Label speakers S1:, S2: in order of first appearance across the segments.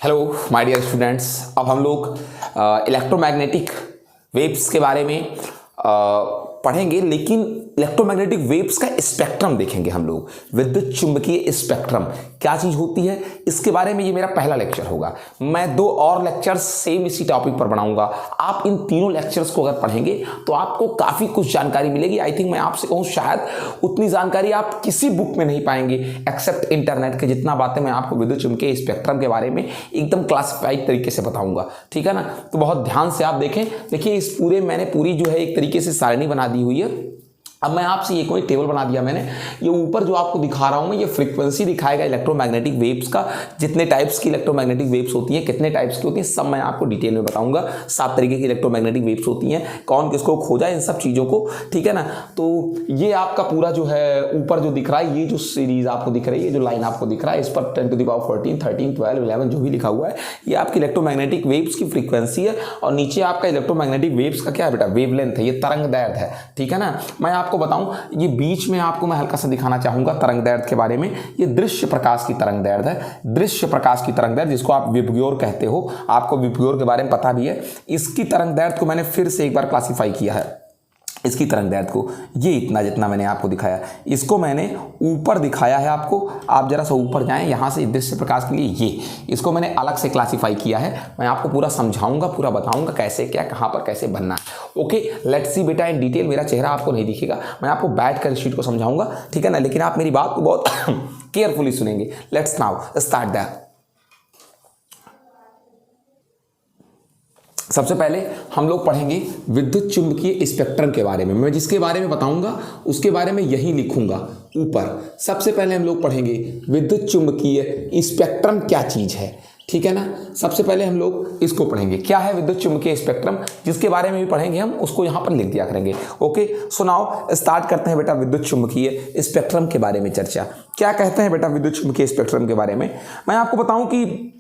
S1: Hello my dear students. अब हम लोग इलेक्ट्रोमैग्नेटिक वेव्स के बारे में पढ़ेंगे, लेकिन इलेक्ट्रोमैग्नेटिक वेव्स का स्पेक्ट्रम देखेंगे हम लोग। विद्युत चुंबकीय स्पेक्ट्रम क्या चीज़ होती है, इसके बारे में ये मेरा पहला लेक्चर होगा। मैं 2 और लेक्चर्स सेम इसी टॉपिक पर बनाऊंगा। आप इन तीनों लेक्चर्स को अगर पढ़ेंगे तो आपको काफ़ी कुछ जानकारी मिलेगी। आई थिंक मैं आपसे कहूँ शायद उतनी जानकारी आप किसी बुक में नहीं पाएंगे एक्सेप्ट इंटरनेट के। जितना बातें मैं आपको विद्युत चुंबकीय स्पेक्ट्रम के बारे में एकदम क्लासिफाइड तरीके से बताऊंगा, ठीक है ना। तो बहुत ध्यान से आप देखें। देखिए इस पूरे मैंने पूरी जो है एक तरीके से सारणी बना दी हुई है। अब मैं आपसे ये कोई टेबल बना दिया मैंने, ये ऊपर जो आपको दिखा रहा हूं मैं, ये फ्रीक्वेंसी दिखाएगा इलेक्ट्रोमैग्नेटिक वेव्स का। जितने टाइप्स की इलेक्ट्रोमैग्नेटिक वेव्स होती हैं, कितने टाइप्स की होती हैं, सब मैं आपको डिटेल में बताऊंगा। 7 तरीके की इलेक्ट्रोमैग्नेटिक वेव्स होती हैं, कौन किसको खोजा, इन सब चीज़ों को, ठीक है ना। तो ये आपका पूरा जो है ऊपर जो दिख रहा है, ये जो सीरीज आपको दिख रही है, जो लाइन आपको दिख रहा है, इस पर 10⁻14, 13, 12, 11 जो भी लिखा हुआ है, ये आपकी इलेक्ट्रोमैग्नेटिक वेव्स की फ्रीक्वेंसी है। और नीचे आपका इलेक्ट्रोमैग्नेटिक वेव्स का क्या है बेटा, वेवलेंथ है, ये तरंग दैर्ध्य है, ठीक है ना। मैं आपको बताऊं, ये बीच में आपको मैं हल्का सा दिखाना चाहूंगा तरंग दैर्ध्य के बारे में। ये दृश्य प्रकाश की तरंग दैर्ध्य है, दृश्य प्रकाश की तरंग दैर्ध्य, जिसको आप विबग्योर कहते हो। आपको विबग्योर के बारे में पता भी है। इसकी तरंग दैर्ध्य को मैंने फिर से एक बार क्लासिफाई किया है। इसकी तरंग दैर्ध्य को, ये इतना जितना मैंने आपको दिखाया, इसको मैंने ऊपर दिखाया है आपको। आप जरा सा ऊपर जाएं, यहाँ से दृश्य प्रकाश के लिए ये, इसको मैंने अलग से क्लासिफाई किया है। मैं आपको पूरा समझाऊंगा, पूरा बताऊंगा कैसे क्या, कहाँ पर कैसे बनना है। ओके, लेट्स सी बेटा इन डिटेल। मेरा चेहरा आपको नहीं दिखेगा, मैं आपको बैठ कर शीट को समझाऊंगा, ठीक है ना। लेकिन आप मेरी बात को बहुत केयरफुली सुनेंगे। Let's now start that. सबसे पहले हम लोग पढ़ेंगे विद्युत चुंबकीय स्पेक्ट्रम के बारे में। मैं जिसके बारे में बताऊंगा उसके बारे में यही लिखूंगा ऊपर। सबसे पहले हम लोग पढ़ेंगे विद्युत चुंबकीय स्पेक्ट्रम क्या चीज़ है, ठीक है ना। सबसे पहले हम लोग इसको पढ़ेंगे, क्या है विद्युत चुंबकीय स्पेक्ट्रम, जिसके बारे में भी पढ़ेंगे हम, उसको यहाँ पर लिख दिया करेंगे। ओके, सो नाउ स्टार्ट करते हैं बेटा विद्युत चुंबकीय स्पेक्ट्रम के बारे में चर्चा। क्या कहते हैं बेटा विद्युत चुंबकीय स्पेक्ट्रम के बारे में। मैं आपको बताऊं कि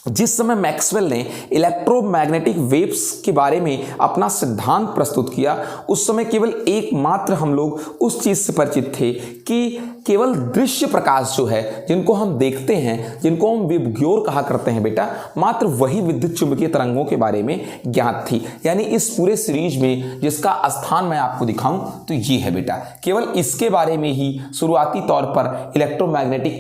S1: जिस समय मैक्सवेल ने इलेक्ट्रोमैग्नेटिक वेव्स के बारे में अपना सिद्धांत प्रस्तुत किया, उस समय केवल एकमात्र हम लोग उस चीज़ से परिचित थे कि केवल दृश्य प्रकाश जो है, जिनको हम देखते हैं, जिनको हम विबग्योर कहा करते हैं बेटा, मात्र वही विद्युत चुंबकीय तरंगों के बारे में ज्ञात थी। यानी इस पूरे सीरीज में जिसका स्थान मैं आपको दिखाऊं तो ये है बेटा, केवल इसके बारे में ही शुरुआती तौर पर इलेक्ट्रोमैग्नेटिक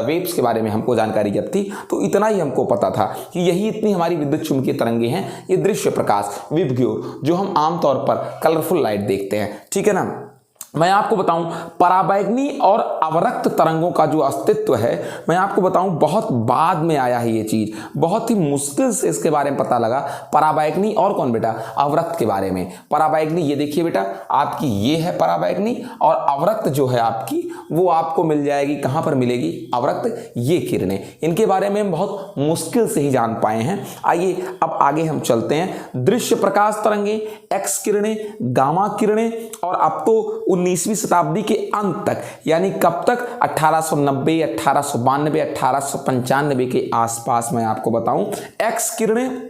S1: वेव्स के बारे में हमको जानकारी जब थी, तो इतना ही हमको पता था कि यही इतनी हमारी विद्युत चुंबकीय तरंगे हैं। ये दृश्य प्रकाश, विबग्योर, जो हम आमतौर पर कलरफुल लाइट देखते हैं, ठीक है ना। मैं आपको बताऊं पराबैंगनी और अवरक्त तरंगों का जो अस्तित्व है, मैं आपको बताऊं बहुत बाद में आया है ये चीज़, बहुत ही मुश्किल से इसके बारे में पता लगा। पराबैंगनी और कौन बेटा, अवरक्त के बारे में। पराबैंगनी ये देखिए बेटा आपकी, ये है पराबैंगनी, और अवरक्त जो है आपकी वो आपको मिल जाएगी, कहाँ पर मिलेगी अवरक्त, ये किरणें। इनके बारे में हम बहुत मुश्किल से ही जान पाए हैं। आइए अब आगे हम चलते हैं। दृश्य प्रकाश तरंगे, एक्स किरणें, गामा किरणें, और अब तो 19वीं शताब्दी के अंत तक, यानी कब तक, 1890, 1892, 1895 के आसपास मैं आपको बताऊं, एक्स किरणें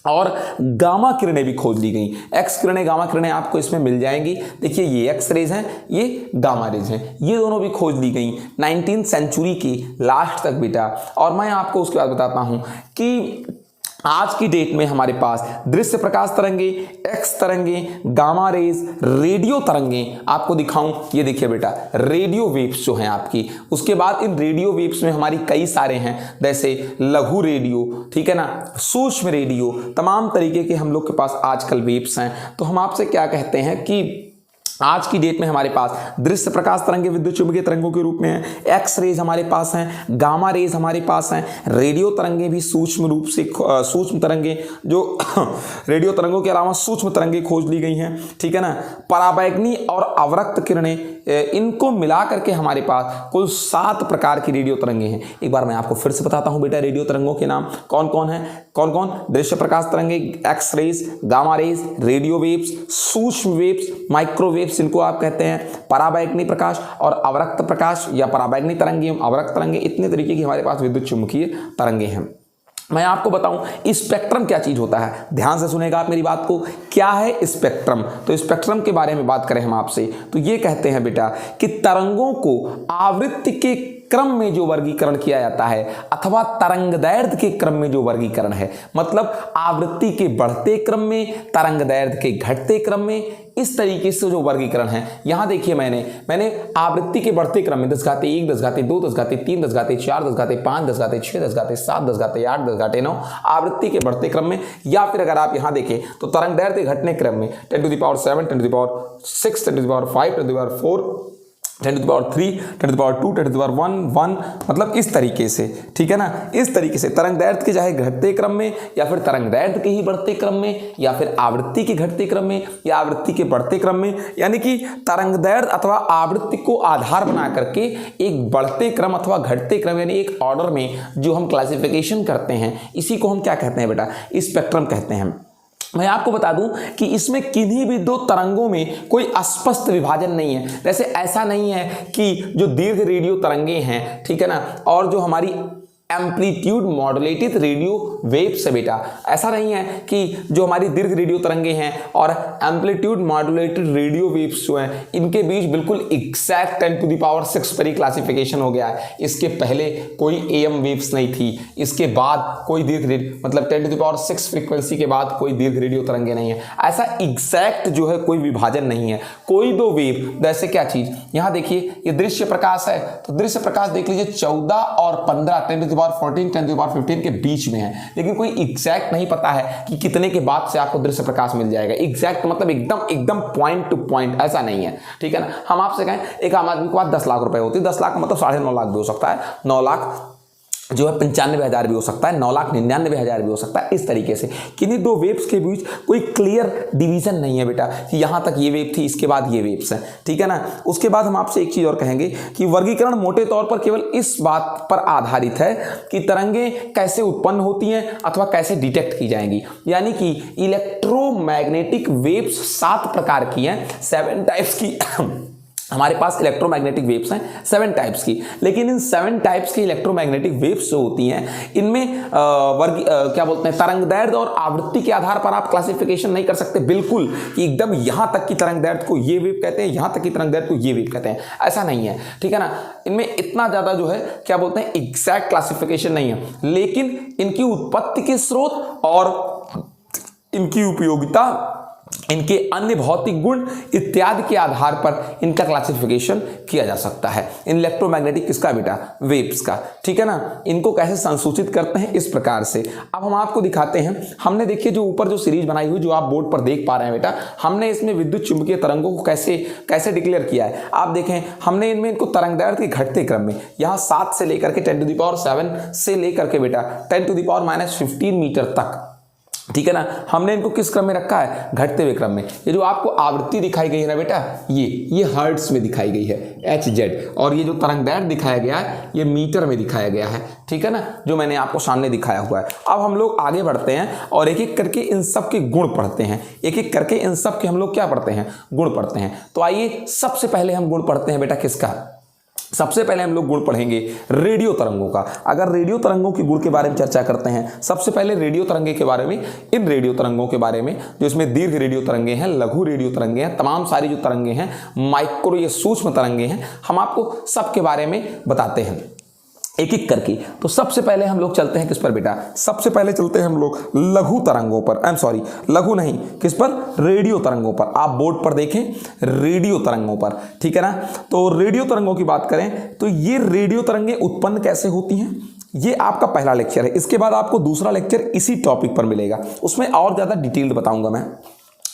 S1: और गामा किरणें भी खोज ली गई। एक्स किरणें, गामा किरणें आपको इसमें मिल जाएंगी। देखिए ये एक्स रेज हैं, ये गामा रेज हैं, ये दोनों भी खोज ली गई 19th सेंचुरी की लास्ट तक बेटा। और मैं आपको उसके बाद बताता हूं कि आज की डेट में हमारे पास दृश्य प्रकाश तरंगे, एक्स तरंगे, गामा रेज, रेडियो तरंगे आपको दिखाऊं। ये देखिए बेटा रेडियो वेव्स जो हैं आपकी, उसके बाद इन रेडियो वेव्स में हमारी कई सारे हैं, जैसे लघु रेडियो, ठीक है ना, सूक्ष्म रेडियो, तमाम तरीके के हम लोग के पास आजकल वेव्स हैं। तो हम आपसे क्या कहते हैं कि आज की डेट में हमारे पास दृश्य प्रकाश तरंगे विद्युत चुंबकीय तरंगों के रूप में हैं, एक्स रेज हमारे पास हैं, गामा रेज हमारे पास हैं, रेडियो तरंगे भी सूक्ष्म रूप से, सूक्ष्म तरंगे जो रेडियो तरंगों के अलावा सूक्ष्म तरंगे खोज ली गई हैं, ठीक है ना। पराबैंगनी और अवरक्त किरणें, इनको मिला करके हमारे पास कुल 7 प्रकार की रेडियो तरंगे हैं। एक बार मैं आपको फिर से बताता हूं बेटा रेडियो तरंगों के नाम कौन कौन है, कौन कौन, दृश्य प्रकाश तरंगे, x rays, gamma rays, radio waves, सूक्ष्म वेव्स, माइक्रोवेव्स इनको आप कहते हैं, पराबैंगनी प्रकाश और अवरक्त प्रकाश या पराबैंगनी तरंगे, अवरक्त तरंगे, इतने तरीके की हमारे पास विद्युत चुंबकीय तरंगे हैं। मैं आपको बताऊं स्पेक्ट्रम क्या चीज होता है, ध्यान से सुनेगा आप मेरी बात को। क्या है स्पेक्ट्रम, तो स्पेक्ट्रम के बारे में बात करें हम आपसे तो ये कहते हैं बेटा कि तरंगों को आवृत्ति के क्रम में जो वर्गीकरण किया जाता है अथवा तरंगदैर्घ्य के क्रम में जो वर्गीकरण है, मतलब आवृत्ति के बढ़ते क्रम में, तरंगदैर्घ्य के घटते क्रम में, इस तरीके से जो वर्गीकरण है। यहां देखिए मैंने आवृत्ति के बढ़ते क्रम में 10⁻1, 10⁻2, 10⁻3, 10⁻4, 10⁻5, 10⁻6, 10⁻7, 10⁻8, 10⁻9 आवृत्ति के बढ़ते क्रम में, या फिर अगर आप यहां देखें तो तरंगदैर्घ्य के घटने क्रम में 10⁻7, 10⁻6, 10⁻5, 10⁻4, 10⁻3, 10⁻2, 10⁻1, 1, मतलब इस तरीके से, ठीक है ना, इस तरीके से तरंगदैर्घ्य के चाहे घटते क्रम में या फिर तरंगदैर्घ्य के ही बढ़ते क्रम में या फिर आवृत्ति के घटते क्रम में या आवृत्ति के बढ़ते क्रम में, यानी कि तरंगदैर्घ्य अथवा आवृत्ति को आधार बना करके एक बढ़ते क्रम अथवा घटते क्रम यानी एक ऑर्डर में जो हम क्लासिफिकेशन करते हैं, इसी को हम क्या कहते हैं बेटा, स्पेक्ट्रम कहते हैं। मैं आपको बता दूं कि इसमें किन्हीं भी दो तरंगों में कोई स्पष्ट विभाजन नहीं है। जैसे ऐसा नहीं है कि जो दीर्घ रेडियो तरंगे हैं, ठीक है ना, और जो हमारी एम्पलीट्यूड मॉड्यूलेटेड रेडियो वेव्स है बेटा, ऐसा नहीं है कि जो हमारी दीर्घ रेडियो तरंगे हैं और एम्पलीट्यूड मॉड्यूलेटेड रेडियो वेव्स जो हैं इनके बीच बिल्कुल एग्जैक्ट 10⁻6 पर ही क्लासिफिकेशन हो गया है। इसके पहले कोई AM वेव्स नहीं थी, इसके बाद कोई दीर्घ रेडियो मतलब 10⁻6 फ्रीक्वेंसी के बाद कोई दीर्घ रेडियो तरंगे नहीं है। ऐसा एग्जैक्ट जो है कोई विभाजन नहीं है। कोई दो वेव, जैसे क्या चीज, यहां देखिए ये दृश्य प्रकाश है, तो दृश्य प्रकाश देख लीजिए 14 और 15 10⁻14 10⁻15 के बीच में है, लेकिन कोई एग्जैक्ट नहीं पता है कि कितने के बाद से आपको दृश्य प्रकाश मिल जाएगा। एग्जैक्ट मतलब एकदम पॉइंट टू पॉइंट ऐसा नहीं है, ठीक है ना। हम आपसे कहें एक आम आदमी के पास 10 लाख रुपए होते हैं, 10 लाख मतलब 9.5 लाख भी हो सकता है, 9 लाख जो है 95,000 भी हो सकता है, 9,99,000 भी हो सकता है। इस तरीके से किन्हीं दो वेव्स के बीच कोई क्लियर डिवीजन नहीं है बेटा कि यहां तक ये वेव थी, इसके बाद ये वेव्स हैं, ठीक है ना। उसके बाद हम आपसे एक चीज और कहेंगे कि वर्गीकरण मोटे तौर पर केवल इस बात पर आधारित है कि तरंगे कैसे उत्पन्न होती हैं अथवा कैसे डिटेक्ट की जाएंगी। यानी कि इलेक्ट्रोमैग्नेटिक वेव्स 7 प्रकार की हैं, 7 टाइप्स की हमारे पास इलेक्ट्रोमैग्नेटिक वेव्स हैं 7 टाइप्स की, लेकिन इन 7 टाइप्स की इलेक्ट्रोमैग्नेटिक वेव्स जो होती हैं इनमें क्या बोलते हैं, तरंगदैर्घ्य और आवृत्ति के आधार पर आप क्लासिफिकेशन नहीं कर सकते बिल्कुल कि एकदम यहां तक की तरंगदैर्घ्य को ये वेव कहते हैं, यहां तक की तरंगदैर्घ्य को ये वेव कहते हैं, ऐसा नहीं है, ठीक है ना। इनमें इतना ज्यादा जो है क्या बोलते हैं एग्जैक्ट क्लासिफिकेशन नहीं है, लेकिन इनकी उत्पत्ति के स्रोत और इनकी उपयोगिता, इनके अन्य भौतिक गुण इत्यादि के आधार पर इनका क्लासिफिकेशन किया जा सकता है। इन इलेक्ट्रोमैग्नेटिक किसका बेटा, वेव्स का, ठीक है ना। इनको कैसे संसूचित करते हैं, इस प्रकार से। अब हम आपको दिखाते हैं, हमने देखिए जो ऊपर जो सीरीज बनाई हुई जो आप बोर्ड पर देख पा रहे हैं बेटा, हमने इसमें विद्युत चुंबकीय तरंगों को कैसे डिक्लेयर किया है। आप देखें हमने इनमें इनको तरंगदैर्घ्य के घटते क्रम में यहाँ 7 से लेकर के 10⁻7 से लेकर के बेटा 10⁻−15 मीटर तक, ठीक है ना, हमने इनको किस क्रम में रखा है, घटते हुए क्रम में। ये जो आपको आवृत्ति दिखाई गई है ना बेटा, ये हर्ट्ज में दिखाई गई है HZ, और ये जो तरंगदैर्घ्य दिखाया गया है ये मीटर में दिखाया गया है, ठीक है ना, जो मैंने आपको सामने दिखाया हुआ है। अब हम लोग आगे बढ़ते हैं और एक एक करके इन सब के गुण पढ़ते हैं, एक एक करके इन सब के हम लोग क्या पढ़ते हैं, गुण पढ़ते हैं। तो आइए सबसे पहले हम गुण पढ़ते हैं बेटा किसका, सबसे पहले हम लोग गुण पढ़ेंगे रेडियो तरंगों का। अगर रेडियो तरंगों के गुण के बारे में चर्चा करते हैं, सबसे पहले रेडियो तरंगे के बारे में, इन रेडियो तरंगों के बारे में जो इसमें दीर्घ रेडियो तरंगे हैं, लघु रेडियो तरंगे हैं, तमाम सारी जो तरंगे हैं, माइक्रो या सूक्ष्म तरंगे हैं, हम आपको सबके बारे में बताते हैं एक एक करके। तो सबसे पहले हम लोग चलते हैं किस पर बेटा, सबसे पहले चलते हैं हम लोग लघु तरंगों पर, लघु नहीं, किस पर, रेडियो तरंगों पर। आप बोर्ड पर देखें रेडियो तरंगों पर, ठीक है ना। तो रेडियो तरंगों की बात करें तो ये रेडियो तरंगें उत्पन्न कैसे होती हैं, ये आपका पहला लेक्चर है। इसके बाद आपको दूसरा लेक्चर इसी टॉपिक पर मिलेगा, उसमें और ज़्यादा डिटेल्ड बताऊंगा मैं।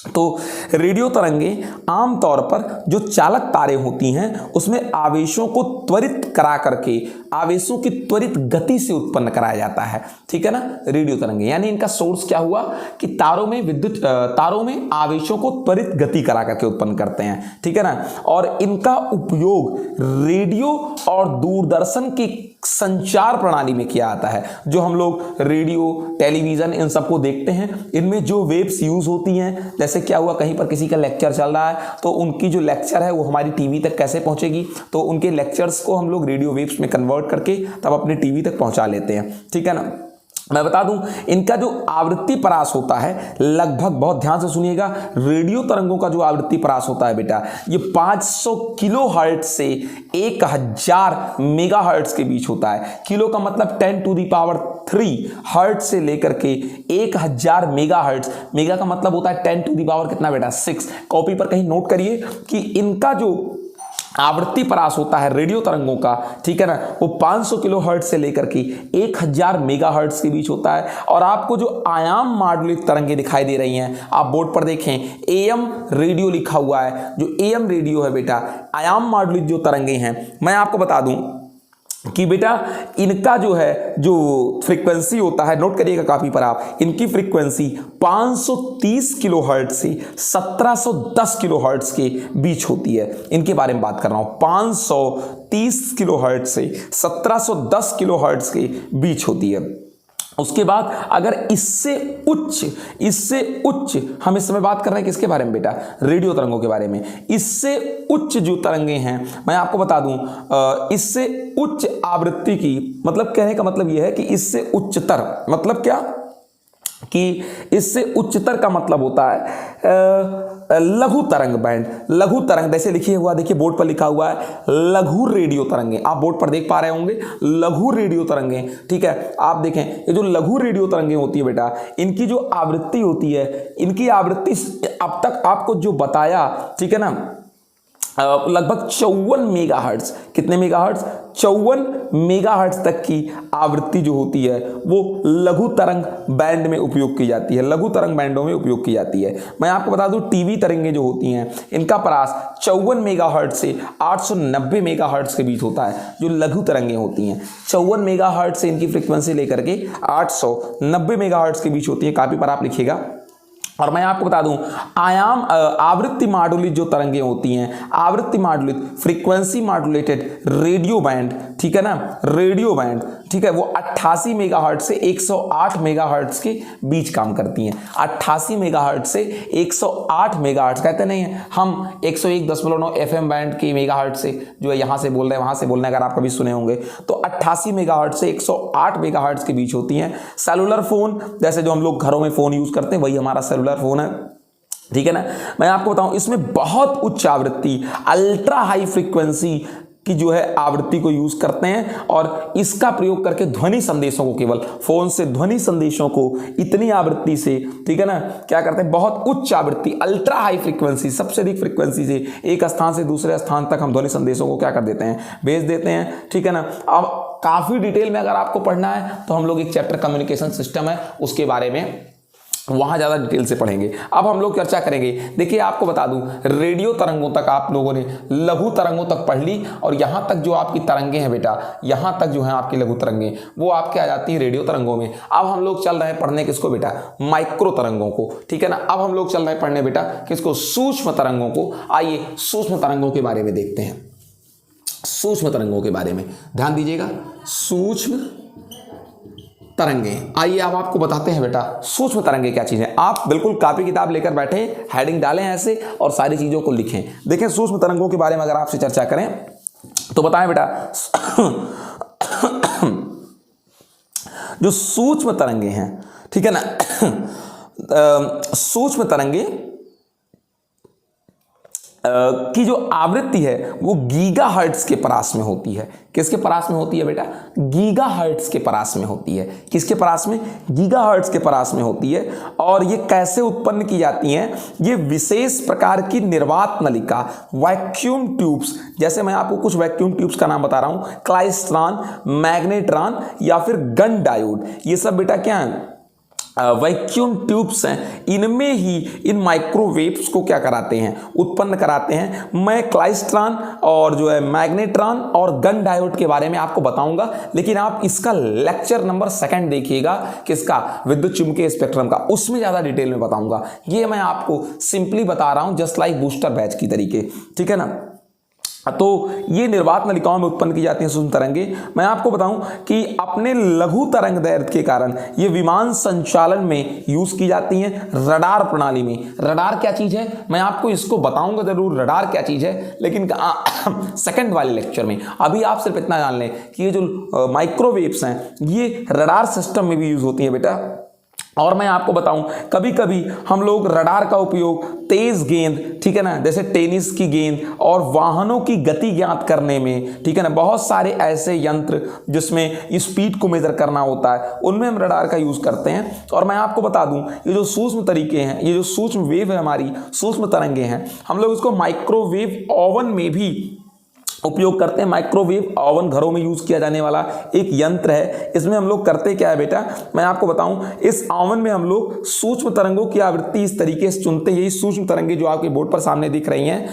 S1: तो रेडियो तरंगे आमतौर पर जो चालक तारे होती हैं उसमें आवेशों को त्वरित करा करके आवेशों की त्वरित गति से उत्पन्न कराया जाता है, ठीक है ना। रेडियो तरंगे यानी इनका सोर्स क्या हुआ कि तारों में आवेशों को त्वरित गति करा करके उत्पन्न करते हैं, ठीक है ना। और इनका उपयोग रेडियो और दूरदर्शन की संचार प्रणाली में किया जाता है। जो हम लोग रेडियो, टेलीविजन इन सबको देखते हैं, इनमें जो वेव्स यूज होती हैं, जैसे क्या हुआ कहीं पर किसी का लेक्चर चल रहा है तो उनकी जो लेक्चर है वो हमारी टीवी तक कैसे पहुंचेगी, तो उनके लेक्चर्स को हम लोग रेडियो वेव्स में कन्वर्ट करके तब अपने टीवी तक पहुंचा लेते हैं, ठीक है ना। मैं बता दूं, इनका जो आवृत्ति परास होता है लगभग, बहुत ध्यान से सुनिएगा, रेडियो तरंगों का जो आवृत्ति परास होता है बेटा, ये 500 किलो हर्ट्ज से 1000 मेगा हर्ट्ज के बीच होता है। किलो का मतलब 10⁻³ हर्ट्ज से लेकर के 1000 मेगा हर्ट्ज, मेगा का मतलब होता है 10⁻, कितना बेटा, 6। कॉपी पर कहीं नोट करिए कि इनका जो आवृत्ति परास होता है रेडियो तरंगों का, ठीक है ना, वो 500 किलो हर्ट्ज से लेकर के 1000 मेगा हर्ट्ज के बीच होता है। और आपको जो आयाम मॉड्यूलित तरंगे दिखाई दे रही हैं, आप बोर्ड पर देखें, एएम रेडियो लिखा हुआ है, जो एएम रेडियो है बेटा, आयाम मॉड्यूलित जो तरंगे हैं, मैं आपको बता दूं कि बेटा इनका जो है, जो फ्रीक्वेंसी होता है, नोट करिएगा कॉपी पर आप, इनकी फ्रीक्वेंसी 530 किलो हर्ट्ज से 1710 किलो हर्ट्ज के बीच होती है। इनके बारे में बात कर रहा हूं, 530 किलो हर्ट्ज से 1710 किलो हर्ट्ज के बीच होती है। उसके बाद अगर इससे उच्च हम इस समय बात कर रहे हैं किसके बारे में बेटा, रेडियो तरंगों के बारे में। इससे उच्च जो तरंगे हैं, मैं आपको बता दूं, इससे उच्च आवृत्ति की, मतलब कहने का मतलब यह है कि इससे उच्चतर, मतलब क्या कि इससे उच्चतर का मतलब होता है लघु तरंग बैंड। लघु तरंग जैसे लिखिए हुआ, देखिए बोर्ड पर लिखा हुआ है लघु रेडियो तरंगे, आप बोर्ड पर देख पा रहे होंगे, लघु रेडियो तरंगे, ठीक है। आप देखें, ये जो लघु रेडियो तरंगे होती है बेटा, इनकी जो आवृत्ति होती है, इनकी आवृत्ति अब तक आपको जो बताया, ठीक है ना, लगभग 54 मेगाहर्ट्ज, कितने मेगाहर्ट्ज, 54 मेगाहर्ट्ज तक की आवृत्ति जो होती है वो लघु तरंग बैंड में उपयोग की जाती है, लघु तरंग बैंडों में उपयोग की जाती है। मैं आपको बता दूं, टीवी तरंगे जो होती हैं, इनका परास 54 मेगाहर्ट्ज से 890 मेगाहर्ट्ज के बीच होता है। जो लघु तरंगे होती हैं 54 मेगाहर्ट्ज से इनकी फ्रीक्वेंसी लेकर के 890 मेगाहर्ट्ज के बीच होती है। कॉपी पर आप लिखिएगा। और मैं आपको बता दूं, आयाम आवृत्ति मॉड्यूलित जो तरंगे होती हैं, आवृत्ति मॉड्यूलित, फ्रीक्वेंसी मॉड्यूलेटेड रेडियो बैंड, ठीक है ना, रेडियो बैंड, ठीक है, वो 88 मेगाहर्ट्ज से 108 मेगाहर्ट्ज के बीच काम करती हैं। 88 मेगाहर्ट्ज से 108 मेगाहर्ट्ज, कहते नहीं है हम 101.9 एफएम बैंड के मेगाहर्ट्ज से जो है यहाँ से बोल रहे हैं, वहाँ से बोल रहे हैं, अगर आप कभी सुने होंगे तो 88 मेगाहर्ट्ज से 108 मेगाहर्ट्ज के बीच होती हैं। सेलुलर फोन, जैसे जो हम लोग घरों में फोन यूज करते हैं, वही हमारा सेलुलर फोन है, ठीक है ना। मैं आपको बताऊं, इसमें बहुत उच्च आवृत्ति, अल्ट्रा हाई फ्रीक्वेंसी की जो है आवृत्ति को यूज करते हैं, और इसका प्रयोग करके ध्वनि संदेशों को, केवल फोन से ध्वनि संदेशों को इतनी आवृत्ति से, ठीक है ना, क्या करते हैं, बहुत उच्च आवृत्ति, अल्ट्रा हाई फ्रीक्वेंसी, सबसे अधिक फ्रीक्वेंसी से एक स्थान से दूसरे स्थान तक हम ध्वनि संदेशों को क्या कर देते हैं, भेज देते हैं, ठीक है ना। अब काफी डिटेल में अगर आपको पढ़ना है तो हम लोग एक चैप्टर कम्युनिकेशन सिस्टम है, उसके बारे में वहां ज्यादा डिटेल से पढ़ेंगे। अब हम लोग चर्चा करेंगे। देखिए आपको बता दूं, रेडियो तरंगों तक आप लोगों ने लघु तरंगों तक पढ़ ली, और यहां तक जो आपकी तरंगे हैं बेटा, यहां तक जो है आपकी लघु तरंगे, वो आपके आ जाती है रेडियो तरंगों में। अब हम लोग चल रहे हैं पढ़ने किसको बेटा, माइक्रो तरंगों को, ठीक है ना। अब हम लोग चल रहे हैं पढ़ने बेटा किसको, सूक्ष्म तरंगों को। आइए सूक्ष्म तरंगों के बारे में देखते हैं। सूक्ष्म तरंगों के बारे में ध्यान दीजिएगा, सूक्ष्म तरंगे। आइए अब आपको बताते हैं बेटा सूक्ष्म तरंगे क्या चीज है। आप बिल्कुल कॉपी किताब लेकर बैठे, हेडिंग डालें ऐसे और सारी चीजों को लिखें। देखें सूक्ष्म तरंगों के बारे में अगर आपसे चर्चा करें तो बताएं बेटा, जो सूक्ष्म तरंगे हैं, ठीक है ना, सूक्ष्म तरंगे की जो आवृत्ति है वो गीगाहर्ट्ज के परास में होती है। किसके परास में होती है बेटा, गीगाहर्ट्ज के परास में होती है। किसके परास में, गीगाहर्ट्ज के परास में होती है। और ये कैसे उत्पन्न की जाती हैं, ये विशेष प्रकार की निर्वात नलिका, वैक्यूम ट्यूब्स, जैसे मैं आपको कुछ वैक्यूम ट्यूब्स का नाम बता रहा हूं, क्लाइस्ट्रॉन, मैग्नेट्रॉन या फिर गन डायोड, ये सब बेटा क्या है, वैक्यूम ट्यूब्स हैं। इनमें ही इन माइक्रोवेव्स को क्या कराते हैं, उत्पन्न कराते हैं। मैं क्लाइस्ट्रॉन और जो है मैग्नेट्रॉन और गन डायोड के बारे में आपको बताऊंगा, लेकिन आप इसका लेक्चर नंबर 2 देखिएगा, किसका, विद्युत चुम्बकीय स्पेक्ट्रम का, उसमें ज्यादा डिटेल में बताऊंगा। ये मैं आपको सिंपली बता रहा हूं जस्ट लाइक बूस्टर बैच की तरीके, ठीक है ना। तो ये निर्वात नलिकाओं में उत्पन्न की जाती हैं सूक्ष्म तरंगें। मैं आपको बताऊं कि अपने लघु तरंग दैर्घ्य के कारण ये विमान संचालन में यूज की जाती हैं रडार प्रणाली में। रडार क्या चीज है मैं आपको इसको बताऊंगा जरूर, रडार क्या चीज है, लेकिन सेकंड वाले लेक्चर में। अभी आप सिर्फ इतना जान लें कि ये जो माइक्रोवेव्स हैं ये रडार सिस्टम में भी यूज होती है बेटा। और मैं आपको बताऊं कभी कभी हम लोग रडार का उपयोग तेज गेंद, ठीक है ना, जैसे टेनिस की गेंद और वाहनों की गति ज्ञात करने में, ठीक है ना, बहुत सारे ऐसे यंत्र जिसमें स्पीड को मेजर करना होता है उनमें हम रडार का यूज करते हैं। और मैं आपको बता दूं ये जो सूक्ष्म तरीके हैं, ये जो सूक्ष्म वेव है हमारी, सूक्ष्म तरंगे हैं, हम लोग इसको माइक्रोवेव ओवन में भी उपयोग करते हैं। माइक्रोवेव ओवन घरों में यूज किया जाने वाला एक यंत्र है। इसमें हम लोग करते क्या है बेटा, मैं आपको बताऊं, इस ओवन में हम लोग सूक्ष्म तरंगों की आवृत्ति इस तरीके से चुनते हैं। ये सूक्ष्म तरंगे जो आपके बोर्ड पर सामने दिख रही हैं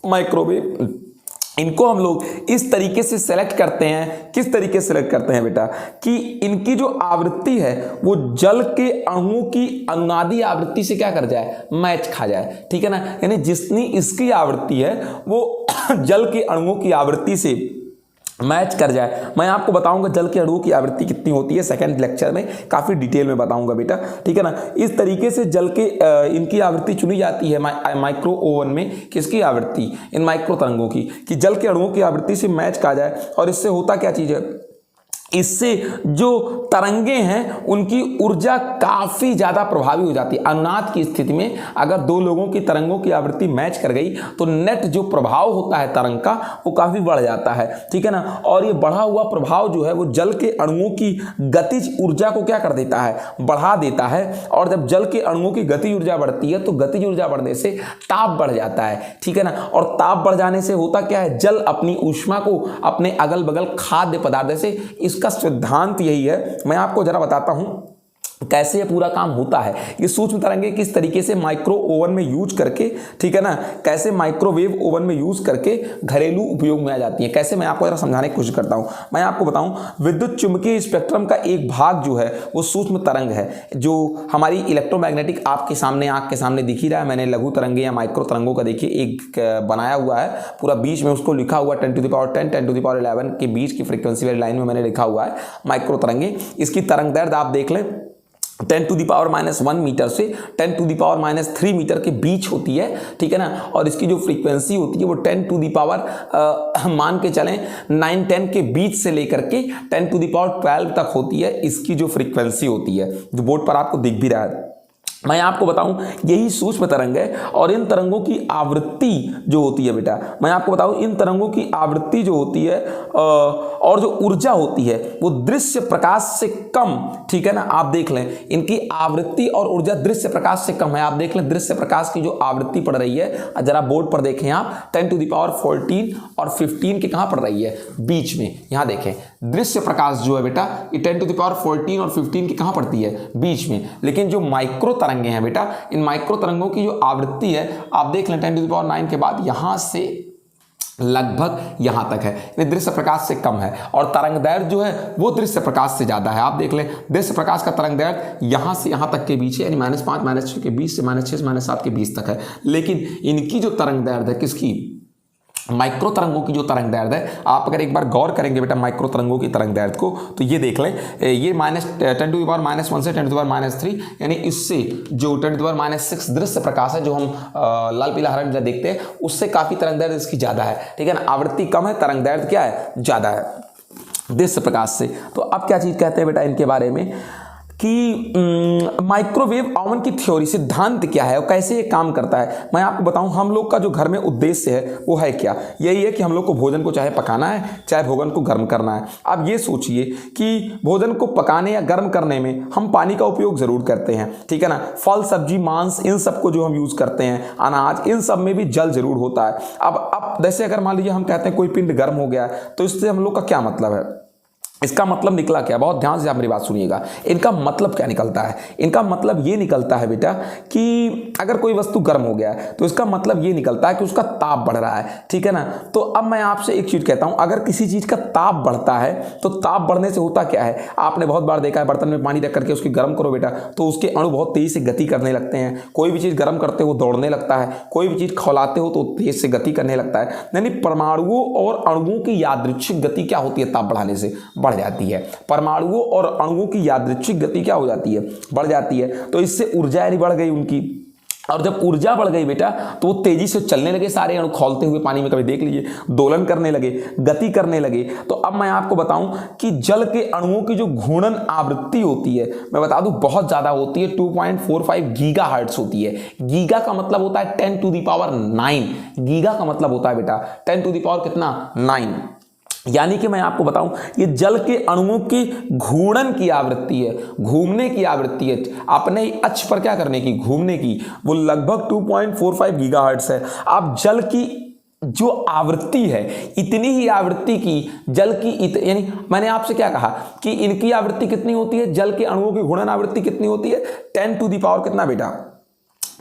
S1: माइक्रोवेव, इनको हम लोग इस तरीके से सेलेक्ट करते हैं। किस तरीके से सेलेक्ट करते हैं बेटा कि इनकी जो आवृत्ति है वो जल के अणुओं की अनुनादी आवृत्ति से क्या कर जाए, मैच खा जाए, ठीक है ना, यानी जितनी इसकी आवृत्ति है वो जल के अणुओं की आवृत्ति से मैच कर जाए। मैं आपको बताऊंगा जल के अणुओं की आवृत्ति कितनी होती है, सेकंड लेक्चर में काफी डिटेल में बताऊंगा बेटा, ठीक है ना। इस तरीके से जल के इनकी आवृत्ति चुनी जाती है माइक्रो ओवन में। किसकी आवृत्ति, इन माइक्रो तरंगों की, कि जल के अणुओं की आवृत्ति से मैच खा जाए। और इससे होता क्या चीज है, इससे जो तरंगे हैं उनकी ऊर्जा काफी ज्यादा प्रभावी हो जाती है। अनुनाद की स्थिति में अगर दो लोगों की तरंगों की आवृत्ति मैच कर गई तो नेट जो प्रभाव होता है तरंग का वो काफी बढ़ जाता है, ठीक है ना। और ये बढ़ा हुआ प्रभाव जो है वो जल के अणुओं की गतिज ऊर्जा को क्या कर देता है, बढ़ा देता है। और जब जल के अणुओं की गतिज ऊर्जा बढ़ती है तो गतिज ऊर्जा बढ़ने से ताप बढ़ जाता है, ठीक है ना। और ताप बढ़ जाने से होता क्या है, जल अपनी ऊष्मा को अपने अगल बगल खाद्य पदार्थ से, इसका सिद्धांत यही है। मैं आपको जरा बताता हूं कैसे ये पूरा काम होता है। ये सूक्ष्म तरंगे किस तरीके से माइक्रो ओवन में यूज करके, ठीक है ना, कैसे माइक्रोवेव ओवन में यूज करके घरेलू उपयोग में आ जाती है, कैसे मैं आपको जरा समझाने की कोशिश करता हूं। मैं आपको बताऊं विद्युत चुंबकीय स्पेक्ट्रम का एक भाग जो है वो सूक्ष्म तरंग है, जो हमारी इलेक्ट्रोमैग्नेटिक आपके सामने आंख के सामने दिख ही रहा है। मैंने लघु तरंगे या माइक्रो तरंगों का देखिए एक बनाया हुआ है पूरा, बीच में उसको लिखा हुआ 10 to the power 10 10 to the power 11 के बीच की फ्रीक्वेंसी वाली लाइन में मैंने लिखा हुआ है माइक्रो तरंगे। इसकी तरंग दैर्घ्य आप देख लें 10 to the power -1 मीटर से 10 to the power -3 मीटर के बीच होती है, ठीक है ना। और इसकी जो फ्रीक्वेंसी होती है वो 10 to the power मान के चलें 9-10 के बीच से लेकर के 10 to the power 12 तक होती है। इसकी जो फ्रीक्वेंसी होती है जो बोर्ड पर आपको दिख भी रहा है। मैं आपको बताऊं यही सूक्ष्म तरंग है। और इन तरंगों की आवृत्ति जो होती है बेटा, मैं आपको बताऊं इन तरंगों की आवृत्ति जो होती है और जो ऊर्जा होती है वो दृश्य प्रकाश से कम, ठीक है ना। आप देख लें इनकी आवृत्ति और ऊर्जा दृश्य प्रकाश से कम है। आप देख लें दृश्य प्रकाश की जो आवृत्ति पड़ रही है, जरा बोर्ड पर देखें आप, 10 to the power 14 और 15 के कहां पड़ रही है, बीच में। यहां देखें दृश्य प्रकाश जो है बेटा ये 10 to the power 14 और 15 की कहां पड़ती है, बीच में। लेकिन जो माइक्रो तरंगे हैं बेटा, इन माइक्रो तरंगों की जो आवृत्ति है आप देख लें 10 to the power 9 के बाद यहां से लगभग यहां तक है, ये दृश्य प्रकाश से कम है। और तरंग दैर्घ्य जो है वो दृश्य प्रकाश से ज्यादा है। आप देख लें दृश्य प्रकाश का तरंग दैर्घ्य यहां से यहां तक के बीच है, यानी -5 -6 के बीच से -6 -7 के बीच तक है। लेकिन इनकी जो तरंग दैर्घ्य है, किसकी, माइक्रो तरंगों की जो तरंग दैर्घ्य है, आप अगर एक बार गौर करेंगे बेटा माइक्रो तरंगों की तरंग दैर्घ्य को, तो ये देख लें ये -10 to the power -1 से 10 to the power -3, यानी इससे जो 10 to the power -6 दृश्य प्रकाश है जो हम लाल पीला हरा नीला देखते हैं उससे काफी तरंग दैर्घ्य इसकी ज्यादा है, ठीक है ना। आवृत्ति कम है, तरंग दैर्घ्य क्या है, ज्यादा है दृश्य प्रकाश से। तो अब क्या चीज कहते हैं बेटा इनके बारे में कि माइक्रोवेव ओवन की थ्योरी, सिद्धांत क्या है और कैसे ये काम करता है। मैं आपको बताऊं हम लोग का जो घर में उद्देश्य है वो है क्या, यही है कि हम लोग को भोजन को चाहे पकाना है चाहे भोजन को गर्म करना है। अब ये सोचिए कि भोजन को पकाने या गर्म करने में हम पानी का उपयोग जरूर करते हैं, ठीक है ना। फल सब्जी मांस इन सब को जो हम यूज करते हैं, अनाज, इन सब में भी जल जरूर होता है। अब जैसे अगर मान लीजिए हम कहते हैं कोई पिंड गर्म हो गया तो इससे हम लोग का क्या मतलब है, इसका मतलब निकला क्या, बहुत ध्यान से आप मेरी बात सुनिएगा। इनका मतलब क्या निकलता है, इनका मतलब ये निकलता है बेटा कि अगर कोई वस्तु गर्म हो गया है तो इसका मतलब ये निकलता है कि उसका ताप बढ़ रहा है, ठीक है ना। तो अब मैं आपसे एक चीज कहता हूं, अगर किसी चीज का ताप बढ़ता है तो ताप बढ़ने से होता क्या है, आपने बहुत बार देखा है, बर्तन में पानी रख करके उसकी गर्म करो बेटा तो उसके अणु बहुत तेज से गति करने लगते हैं। कोई भी चीज गर्म करते हो दौड़ने लगता है, कोई भी चीज खौलाते हो तो तेज से गति करने लगता है। यानी परमाणुओं और अणुओं की यादृच्छिक गति क्या होती है, ताप बढ़ाने से बढ़ जाती है। परमाणुओं और अणुओं की यादृच्छिक गति क्या हो जाती है, बढ़ जाती है। तो इससे ऊर्जा यानी बढ़ गई उनकी, और जब ऊर्जा बढ़ गई बेटा तो वो तेजी से चलने लगे, सारे अणु खौलते हुए पानी में, कभी देख लीजिए, दोलन करने लगे, गति करने लगे। तो अब मैं आपको बताऊं कि जल के अणुओं की जो घूर्णन आवृत्ति होती है, मैं बता दूं बहुत ज्यादा होती है, 2.45 गीगाहर्ट्ज होती है। गीगा का मतलब होता है 10⁹, गीगा का मतलब होता है बेटा 10⁻, कितना, 9। यानी कि मैं आपको बताऊं ये जल के अणुओं की घूर्णन की आवृत्ति है, घूमने की आवृत्ति है, अपने अक्ष पर क्या करने की, घूमने की, वो लगभग 2.45 गीगाहर्ट्ज है। अब जल की जो आवृत्ति है, इतनी ही आवृत्ति की जल की यानी मैंने आपसे क्या कहा कि इनकी आवृत्ति कितनी होती है, जल के अणुओं की घूर्णन आवृत्ति कितनी होती है, 10⁻, कितना बेटा,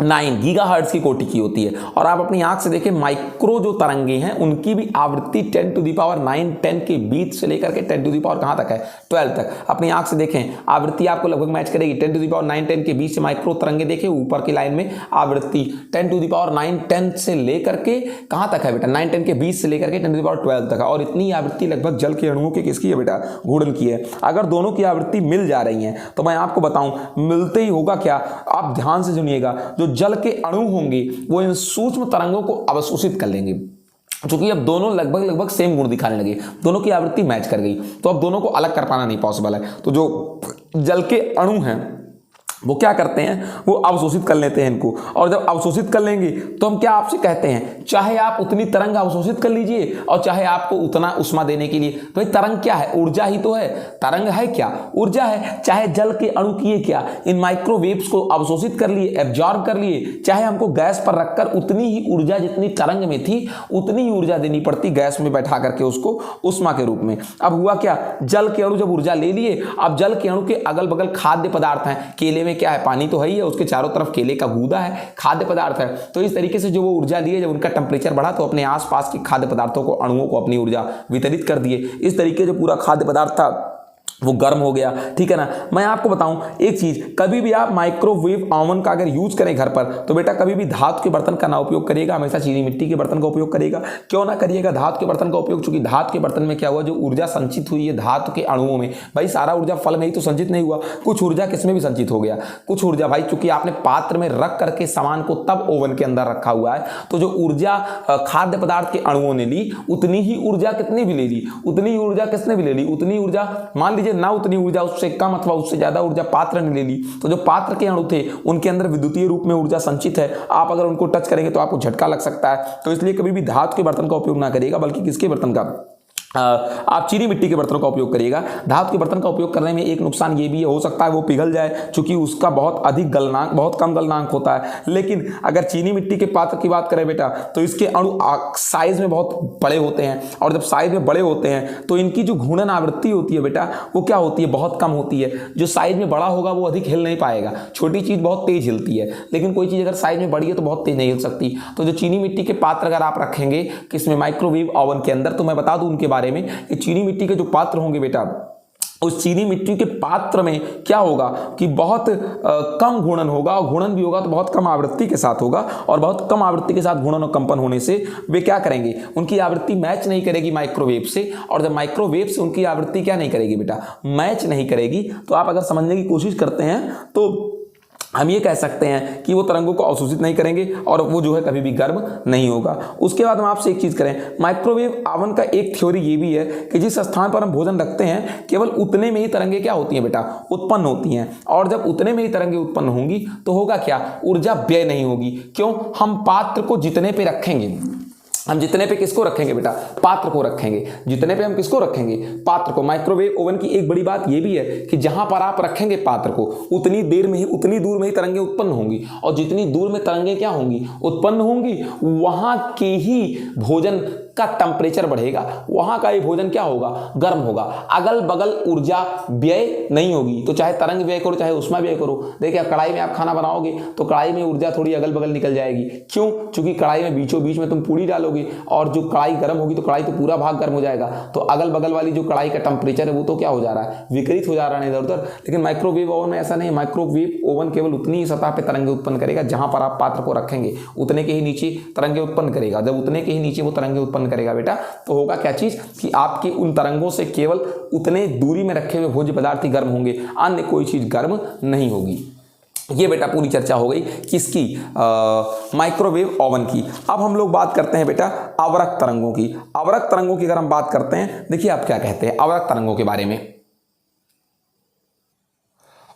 S1: 9 गीगाहर्ट्ज की कोटि की होती है। और आप अपनी आंख से देखें माइक्रो जो तरंगे हैं उनकी भी आवृत्ति 10⁹, 10 के बीच से लेकर के 10⁻ कहां तक है, 12 तक। अपनी आंख से देखें आवृत्ति आपको लगभग मैच करेगी, 10⁻, 10 के बीच से माइक्रो तरंगे देखें ऊपर की लाइन में आवृत्ति 10⁻, 10 से लेकर के कहां तक है बेटा, 9, 10 के बीच से लेकर के 10⁻12 तक है। और इतनी आवृत्ति लगभग जल के अणुओं की किसकी है बेटा, घूर्णन की है। अगर दोनों की आवृत्ति मिल जा रही है तो मैं आपको बताऊं मिलते ही होगा क्या, आप ध्यान से सुनिएगा, जो जल के अणु होंगे वो इन सूक्ष्म तरंगों को अवशोषित कर लेंगे। क्योंकि अब दोनों लगभग सेम गुण दिखाने लगे, दोनों की आवृत्ति मैच कर गई, तो अब दोनों को अलग कर पाना नहीं पॉसिबल है। तो जो जल के अणु हैं वो क्या करते हैं, वो अवशोषित कर लेते हैं इनको। और जब अवशोषित कर लेंगे तो हम क्या आपसे कहते हैं, चाहे आप उतनी तरंग अवशोषित कर लीजिए और चाहे आपको उतना उष्मा देने के लिए, तो ये तरंग क्या है, ऊर्जा ही तो है। तरंग है क्या, ऊर्जा है। चाहे जल के अणु किए क्या, इन माइक्रोवेव्स को अवशोषित कर लिए, एब्जॉर्ब कर लिए, चाहे हमको गैस पर रखकर उतनी ही ऊर्जा जितनी तरंग में थी उतनी ही ऊर्जा देनी पड़ती गैस में बैठा करके उसको उष्मा के रूप में। अब हुआ क्या, जल के अणु जब ऊर्जा ले लिए, अब जल के अणु के अगल बगल खाद्य पदार्थ हैं, केले में क्या है, पानी तो है ही है, उसके चारों तरफ केले का गूदा है, खाद्य पदार्थ है। तो इस तरीके से जो वो ऊर्जा लिए, जब उनका टेम्परेचर बढ़ा तो अपने आसपास के खाद्य पदार्थों को, अणुओं को अपनी ऊर्जा वितरित कर दिए। इस तरीके से पूरा खाद्य पदार्थ था वो गर्म हो गया, ठीक है ना। मैं आपको बताऊं एक चीज, कभी भी आप माइक्रोवेव ओवन का अगर यूज करें घर पर तो बेटा कभी भी धातु के बर्तन का ना उपयोग करिएगा, हमेशा चीनी मिट्टी के बर्तन का उपयोग करिएगा। क्यों ना करिएगा धातु के बर्तन का उपयोग, चूंकि धातु के बर्तन में क्या हुआ, जो ऊर्जा संचित हुई है धातु के अणुओं में, भाई सारा ऊर्जा फल में ही तो संचित नहीं हुआ, कुछ ऊर्जा किसमें भी संचित हो गया, कुछ ऊर्जा भाई चूंकि आपने पात्र में रख करके सामान को तब ओवन के अंदर रखा हुआ है, तो जो ऊर्जा खाद्य पदार्थ के अणुओं ने ली उतनी ही ऊर्जा कितनी भी ले ली, उतनी ऊर्जा किसने भी ले ली, उतनी ऊर्जा मान लीजिए ना उतनी ऊर्जा उससे कम अथवा उससे ज्यादा ऊर्जा पात्र ने ले ली। तो जो पात्र के अणु थे उनके अंदर विद्युतीय रूप में ऊर्जा संचित है, आप अगर उनको टच करेंगे तो आपको झटका लग सकता है। तो इसलिए कभी भी धातु के बर्तन का उपयोग ना करिएगा, बल्कि किसके बर्तन का, आप चीनी मिट्टी के बर्तनों का उपयोग करिएगा। धातु के बर्तन का उपयोग करने में एक नुकसान ये भी हो सकता है वो पिघल जाए, क्योंकि उसका बहुत अधिक गलनांक, बहुत कम गलनांक होता है। लेकिन अगर चीनी मिट्टी के पात्र की बात करें बेटा तो इसके अणु साइज में बहुत बड़े होते हैं, और जब साइज में बड़े होते हैं तो इनकी जो घूर्णन आवृत्ति होती है बेटा वो क्या होती है, बहुत कम होती है। जो साइज में बड़ा होगा वो अधिक हिल नहीं पाएगा, छोटी चीज बहुत तेज हिलती है, लेकिन कोई चीज अगर साइज में बड़ी है तो बहुत तेज नहीं हिल सकती। तो जो चीनी मिट्टी के पात्र अगर आप रखेंगे किसमें, माइक्रोवेव ओवन के अंदर, तो मैं बता दूं उनके बारे में कि चीनी मिट्टी के जो पात्र होंगे बेटा, उस चीनी मिट्टी के पात्र में क्या होगा कि बहुत कम घूर्णन होगा, और घूर्णन भी होगा तो बहुत कम आवृत्ति के साथ होगा, और बहुत कम आवृत्ति के साथ घूर्णन और कंपन होने से वे क्या करेंगे, उनकी आवृत्ति मैच नहीं करेगी माइक्रोवेव से। और जब माइक्रोवेव से उनकी आवृत्ति क्या नहीं करेगी बेटा, मैच नहीं करेगी, तो आप अगर समझने की कोशिश करते हैं तो हम ये कह सकते हैं कि वो तरंगों को अवशोषित नहीं करेंगे और वो जो है कभी भी गर्म नहीं होगा। उसके बाद हम आपसे एक चीज करें, माइक्रोवेव ओवन का एक थ्योरी ये भी है कि जिस स्थान पर हम भोजन रखते हैं केवल उतने में ही तरंगे क्या होती हैं बेटा, उत्पन्न होती हैं। और जब उतने में ही तरंगे उत्पन्न होंगी तो होगा क्या, ऊर्जा व्यय नहीं होगी। क्यों, हम पात्र को जितने पे रखेंगे, हम जितने पे किसको रखेंगे बेटा, पात्र को रखेंगे, जितने पे हम किसको रखेंगे, पात्र को। माइक्रोवेव ओवन की एक बड़ी बात ये भी है कि जहां पर आप रखेंगे पात्र को उतनी देर में ही, उतनी दूर में ही तरंगे उत्पन्न होंगी, और जितनी दूर में तरंगे क्या होंगी, उत्पन्न होंगी, वहां के ही भोजन का टेम्परेचर बढ़ेगा वहां का ये भोजन क्या होगा, गर्म होगा। अगल बगल ऊर्जा व्यय नहीं होगी, तो चाहे तरंग व्यय करो चाहे उष्मा व्यय करो। देखिए अब कढ़ाई में आप खाना बनाओगे तो कढ़ाई में ऊर्जा थोड़ी अगल बगल निकल जाएगी, क्यों, क्योंकि कढ़ाई में बीचों बीच में तुम पूरी डालोगे और जो कढ़ाई गर्म होगी तो कढ़ाई तो पूरा भाग गर्म हो जाएगा, तो अगल बगल वाली जो कढ़ाई का टेम्परेचर है वो तो क्या हो जा रहा है, विकृत हो जा रहा है इधर उधर। लेकिन माइक्रोवेव ओवन में ऐसा नहीं, माइक्रोवेव ओवन केवल उतनी ही सतह पे तरंगे उत्पन्न करेगा जहां पर आप पात्र को रखेंगे, उतने के ही नीचे तरंगे उत्पन्न करेगा। जब उतने के ही नीचे वो तरंगे उत्पन्न करेगा बेटा तो होगा क्या चीज कि आपकी उन तरंगों से केवल उतने दूरी में रखे हुए भोज्य पदार्थ ही गर्म होंगे, अन्य कोई चीज गर्म नहीं होगी। ये बेटा पूरी चर्चा हो गई किसकी, माइक्रोवेव ओवन की। अब हम लोग बात करते हैं बेटा अवरक्त तरंगों की। अवरक्त तरंगों की अगर हम बात करते हैं, देखिए आप क्या कहते हैं अवरक्त तरंगों के बारे में।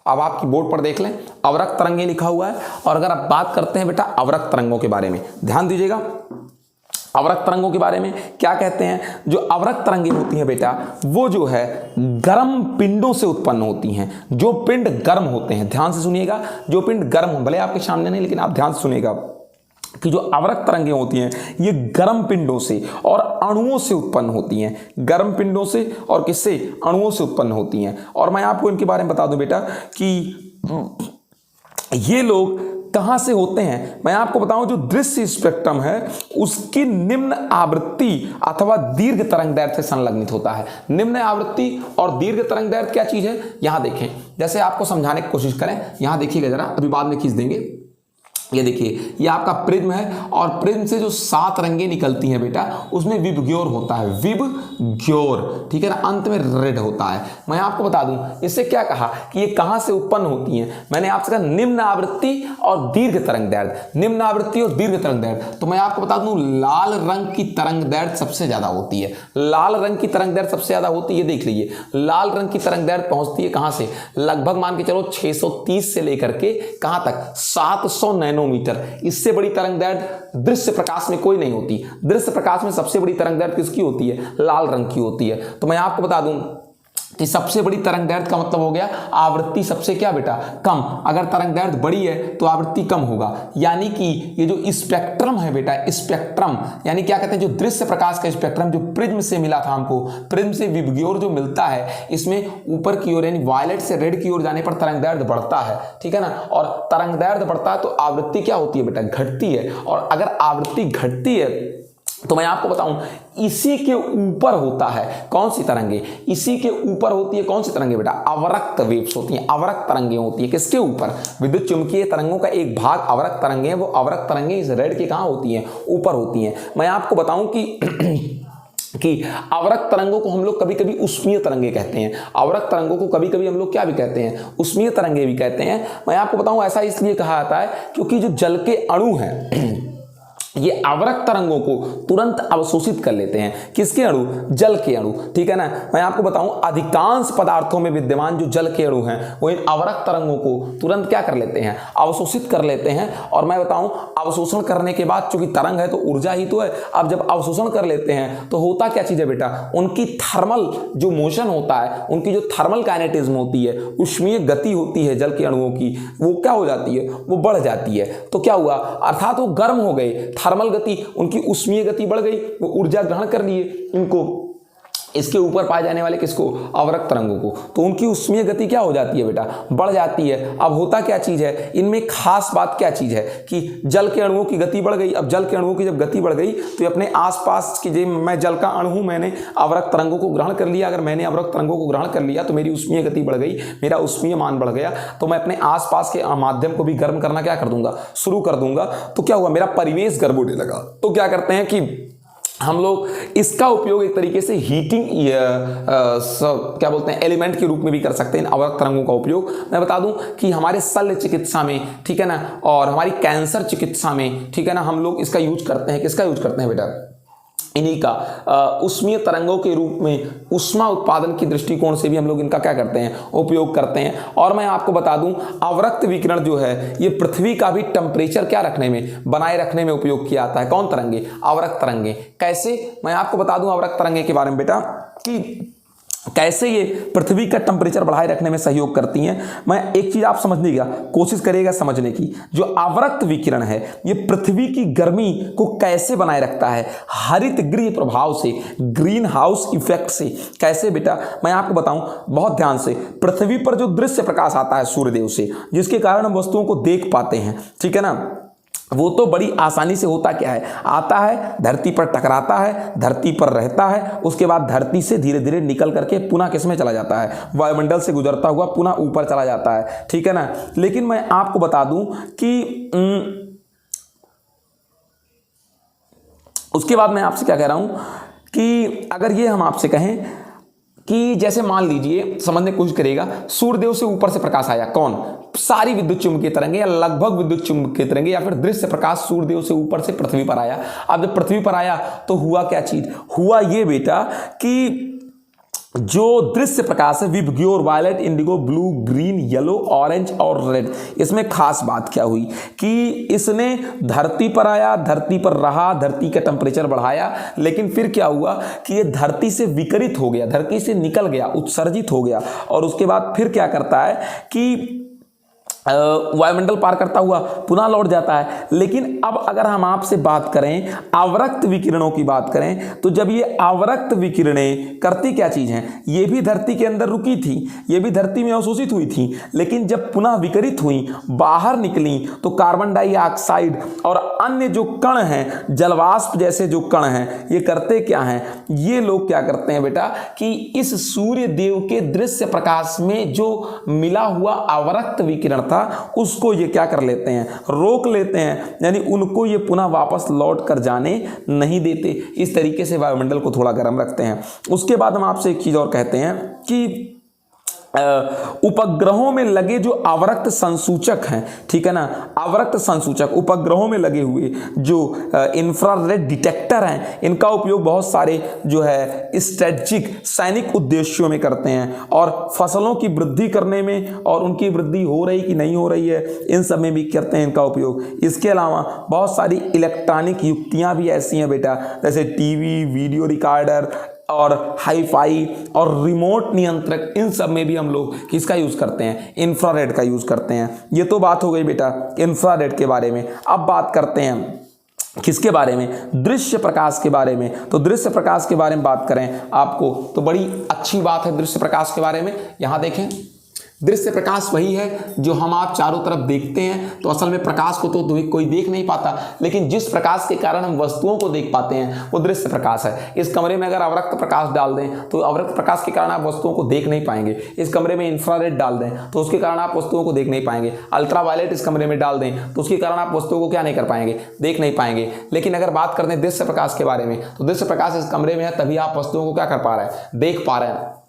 S1: अब आपकी बोर्ड पर देख लें अवरक्त तरंगे लिखा हुआ है, और अगर आप बात करते हैं बेटा अवरक्त तरंगों के बारे में, ध्यान दीजिएगा अवरक्त तरंगों के बारे में क्या कहते हैं। जो अवरक्त तरंगे होती हैं बेटा वो जो है गर्म पिंडों से उत्पन्न होती हैं। जो पिंड गर्म होते हैं, ध्यान से सुनिएगा, जो पिंड गर्म हो, भले आपके सामने नहीं लेकिन आप ध्यान से सुनिएगा कि जो अवरक्त तरंगे होती हैं ये गर्म पिंडों से और अणुओं से उत्पन्न होती हैं। गर्म पिंडों से और किससे, अणुओं से उत्पन्न होती हैं। और मैं आपको इनके बारे में बता दूं बेटा कि ये लोग कहां से होते हैं। मैं आपको बताऊं जो दृश्य स्पेक्ट्रम है उसकी निम्न आवृत्ति अथवा दीर्घ तरंग दैर्घ्य से संलग्नित होता है। निम्न आवृत्ति और दीर्घ तरंग दैर्घ्य क्या चीज है, यहां देखें, जैसे आपको समझाने की कोशिश करें, यहां देखिएगा जरा, अभी बाद में खींच देंगे। ये देखिए ये आपका प्रिज्म है और प्रिज्म से जो 7 रंगे निकलती हैं बेटा उसमें विबग्योर होता है, विबग्योर, ठीक है ना, अंत में रेड होता है। मैं आपको बता दूं इससे क्या कहा कि ये कहां से उत्पन्न होती हैं। मैंने आपसे कहा निम्न आवृत्ति और दीर्घ तरंग दैर्घ्य, निम्न आवृत्ति और दीर्घ तरंग दैर्घ्य। तो मैं आपको बता दूं लाल रंग की तरंग दैर्घ्य सबसे ज्यादा होती है, लाल रंग की तरंग दैर्घ्य सबसे ज्यादा होती है। देख लीजिए लाल रंग की तरंग दैर्घ्य पहुंचती है कहां से, लगभग मान के चलो 630 से लेकर के कहां तक, 700 नैनोमीटर। इससे बड़ी तरंग दैर्घ्य दृश्य प्रकाश में कोई नहीं होती। दृश्य प्रकाश में सबसे बड़ी तरंग दैर्घ्य किसकी होती है, लाल रंग की होती है। तो मैं आपको बता दूं कि सबसे बड़ी तरंग दैर्घ्य का मतलब हो गया आवृत्ति सबसे क्या बेटा, कम। अगर तरंग दैर्घ्य बड़ी है तो आवृत्ति कम होगा, यानी कि ये जो स्पेक्ट्रम है बेटा, स्पेक्ट्रम यानी क्या कहते हैं, जो दृश्य प्रकाश का स्पेक्ट्रम जो प्रिज्म से मिला था हमको, प्रिज्म से विबग्योर जो मिलता है, इसमें ऊपर की ओर यानी वायलेट से रेड की ओर जाने पर तरंग दैर्घ्य बढ़ता है, ठीक है ना। और तरंग दैर्घ्य बढ़ता है तो आवृत्ति क्या होती है बेटा, घटती है। और अगर आवृत्ति घटती है तो मैं आपको बताऊं इसी के ऊपर होता है कौन सी तरंगे, इसी के ऊपर होती है कौन सी तरंगे बेटा, अवरक्त वेव्स होती हैं, अवरक्त तरंगे होती है। किसके ऊपर, विद्युत चुंबकीय तरंगों का एक भाग अवरक्त तरंगे हैं, वो अवरक्त तरंगे इस रेड के कहां होती हैं, ऊपर होती हैं। मैं आपको बताऊं कि अवरक्त तरंगों को हम लोग कभी कभी उष्मीय तरंगे कहते हैं, अवरक्त तरंगों को कभी कभी हम लोग क्या भी कहते हैं, उष्मीय तरंगे भी कहते हैं। मैं आपको बताऊं ऐसा इसलिए कहा जाता है क्योंकि जो जल के अणु हैं ये अवरक्त तरंगों को तुरंत अवशोषित कर लेते हैं। किसके अणु, जल के अणु, ठीक है ना। मैं आपको बताऊं अधिकांश पदार्थों में विद्यमान जो जल के अणु हैं वो इन अवरक्त तरंगों को तुरंत क्या कर लेते हैं, अवशोषित कर लेते हैं। और मैं बताऊं अवशोषण करने के बाद चूंकि तरंग है तो ऊर्जा ही तो है, अब जब अवशोषण कर लेते हैं तो होता क्या चीज है बेटा, उनकी थर्मल जो मोशन होता है, उनकी जो थर्मल काइनेटिज्म होती है, उष्मीय गति होती है जल के अणुओं की, वो क्या हो जाती है, वो बढ़ जाती है। तो क्या हुआ, अर्थात वो गर्म हो गए, थर्मल गति, उनकी उष्मीय गति बढ़ गई, वो ऊर्जा ग्रहण कर लिए इनको, इसके ऊपर पाए जाने वाले किसको, अवरक्त तरंगों को, तो उनकी उष्मीय गति क्या हो जाती है बेटा, बढ़ जाती है। अब होता क्या चीज है, इनमें खास बात क्या चीज है कि जल के अणुओं की गति बढ़ गई। अब जल के अणुओं की जब गति बढ़ गई तो अपने आसपास की, जो मैं जल का अणु हूं, मैंने अवरक्त तरंगों को ग्रहण कर लिया। अगर मैंने अवरक्त तरंगों को ग्रहण कर लिया तो मेरी उष्मीय गति बढ़ गई, मेरा उष्मीय मान बढ़ गया, तो मैं अपने आसपास के माध्यम को भी गर्म करना क्या कर दूंगा, शुरू कर दूंगा। तो क्या हुआ, मेरा परिवेश गर्म होने लगा। तो क्या करते हैं कि हम लोग इसका उपयोग एक तरीके से हीटिंग क्या बोलते हैं एलिमेंट के रूप में भी कर सकते हैं, अवरक्त तरंगों का उपयोग। मैं बता दूं कि हमारे शल्य चिकित्सा में, ठीक है ना, और हमारी कैंसर चिकित्सा में, ठीक है ना, हम लोग इसका यूज करते हैं। किसका यूज करते हैं बेटा, इन्हीं का उष्मीय तरंगों के रूप में ऊष्मा उत्पादन की दृष्टिकोण से भी हम लोग इनका क्या करते हैं, उपयोग करते हैं। और मैं आपको बता दूं अवरक्त विकिरण जो है ये पृथ्वी का भी टेम्परेचर क्या रखने में, बनाए रखने में उपयोग किया जाता है। कौन तरंगे, अवरक्त तरंगे। कैसे, मैं आपको बता दूं अवरक्त तरंगे के बारे में बेटा कि
S2: कैसे ये पृथ्वी का टेम्परेचर बढ़ाए रखने में सहयोग करती हैं। मैं एक चीज आप समझने का कोशिश करिएगा समझने की, जो आवर्त विकिरण है ये पृथ्वी की गर्मी को कैसे बनाए रखता है, हरित गृह प्रभाव से, ग्रीन हाउस इफेक्ट से। कैसे बेटा, मैं आपको बताऊं बहुत ध्यान से। पृथ्वी पर जो दृश्य प्रकाश आता है सूर्यदेव से, जिसके कारण हम वस्तुओं को देख पाते हैं, ठीक है ना, वो तो बड़ी आसानी से होता क्या है, आता है धरती पर टकराता है, धरती पर रहता है, उसके बाद धरती से धीरे धीरे निकल करके पुनः किस में चला जाता है, वायुमंडल से गुजरता हुआ पुनः ऊपर चला जाता है, ठीक है ना। लेकिन मैं आपको बता दूं कि उसके बाद मैं आपसे क्या कह रहा हूं कि अगर ये हम आपसे कहें कि जैसे मान लीजिए, समझने की कोशिश करेगा, सूर्यदेव से ऊपर से प्रकाश आया, कौन, सारी विद्युत चुंबकीय तरंगे या लगभग विद्युत चुंबकीय तरंगे या फिर दृश्य प्रकाश सूर्यदेव से ऊपर से पृथ्वी पर आया। अब जब पृथ्वी पर आया तो हुआ क्या चीज, हुआ ये बेटा कि जो दृश्य प्रकाश है VIBGYOR, violet, indigo, blue, green, yellow, orange और रेड, इसमें खास बात क्या हुई कि इसने धरती पर आया, धरती पर रहा, धरती का टेम्परेचर बढ़ाया, लेकिन फिर क्या हुआ कि ये धरती से विकिरित हो गया, धरती से निकल गया, उत्सर्जित हो गया, और उसके बाद फिर क्या करता है कि वायुमंडल पार करता हुआ पुनः लौट जाता है। लेकिन अब अगर हम आपसे बात करें आवर्त विकिरणों की बात करें, तो जब ये आवर्त विकिरणें करती क्या चीज हैं, ये भी धरती के अंदर रुकी थी, ये भी धरती में अवशोषित हुई थी, लेकिन जब पुनः विकिरित हुई, बाहर निकली, तो कार्बन डाइऑक्साइड और अन्य जो कण हैं, जलवाष्प जैसे जो कण हैं, ये करते क्या हैं, ये लोग क्या करते हैं बेटा कि इस सूर्य देव के दृश्य प्रकाश में जो मिला हुआ आवर्त विकिरण था उसको ये क्या कर लेते हैं, रोक लेते हैं, यानी उनको ये पुनः वापस लौट कर जाने नहीं देते। इस तरीके से वायुमंडल को थोड़ा गर्म रखते हैं। उसके बाद हम आपसे एक चीज और कहते हैं कि उपग्रहों में लगे जो आवर्त संसूचक हैं, ठीक है ना, आवर्त संसूचक उपग्रहों में लगे हुए जो इंफ्रारेड डिटेक्टर हैं, इनका उपयोग बहुत सारे जो है स्ट्रेटजिक सैनिक उद्देश्यों में करते हैं, और फसलों की वृद्धि करने में, और उनकी वृद्धि हो रही कि नहीं हो रही है, इन सब में भी करते हैं इनका उपयोग। इसके अलावा बहुत सारी इलेक्ट्रॉनिक युक्तियां भी ऐसी हैं बेटा, जैसे टीवी, वीडियो रिकॉर्डर और हाईफाई और रिमोट नियंत्रक, इन सब में भी हम लोग किसका यूज करते हैं, इंफ्रारेड का यूज करते हैं। ये तो बात हो गई बेटा इंफ्रारेड के बारे में। अब बात करते हैं किसके बारे में, दृश्य प्रकाश के बारे में। तो दृश्य प्रकाश के बारे में बात करें आपको तो बड़ी अच्छी बात है दृश्य प्रकाश के बारे में। यहां देखें, दृश्य प्रकाश वही है जो हम आप चारों तरफ देखते हैं। तो असल में प्रकाश को तो कोई देख नहीं पाता, लेकिन जिस प्रकाश के कारण हम वस्तुओं को देख पाते हैं वो दृश्य प्रकाश है। इस कमरे में अगर अवरक्त प्रकाश डाल दें तो अवरक्त प्रकाश के कारण आप वस्तुओं को देख नहीं पाएंगे। इस कमरे में इंफ्रारेड डाल दें तो उसके कारण आप वस्तुओं को देख नहीं पाएंगे। अल्ट्रावायलेट इस कमरे में डाल दें तो उसके कारण आप वस्तुओं को क्या नहीं कर पाएंगे, देख नहीं पाएंगे। लेकिन अगर बात करते हैं दृश्य प्रकाश के बारे में, तो दृश्य प्रकाश इस कमरे में है, तभी आप वस्तुओं को क्या कर पा रहे हैं, देख पा रहे हैं।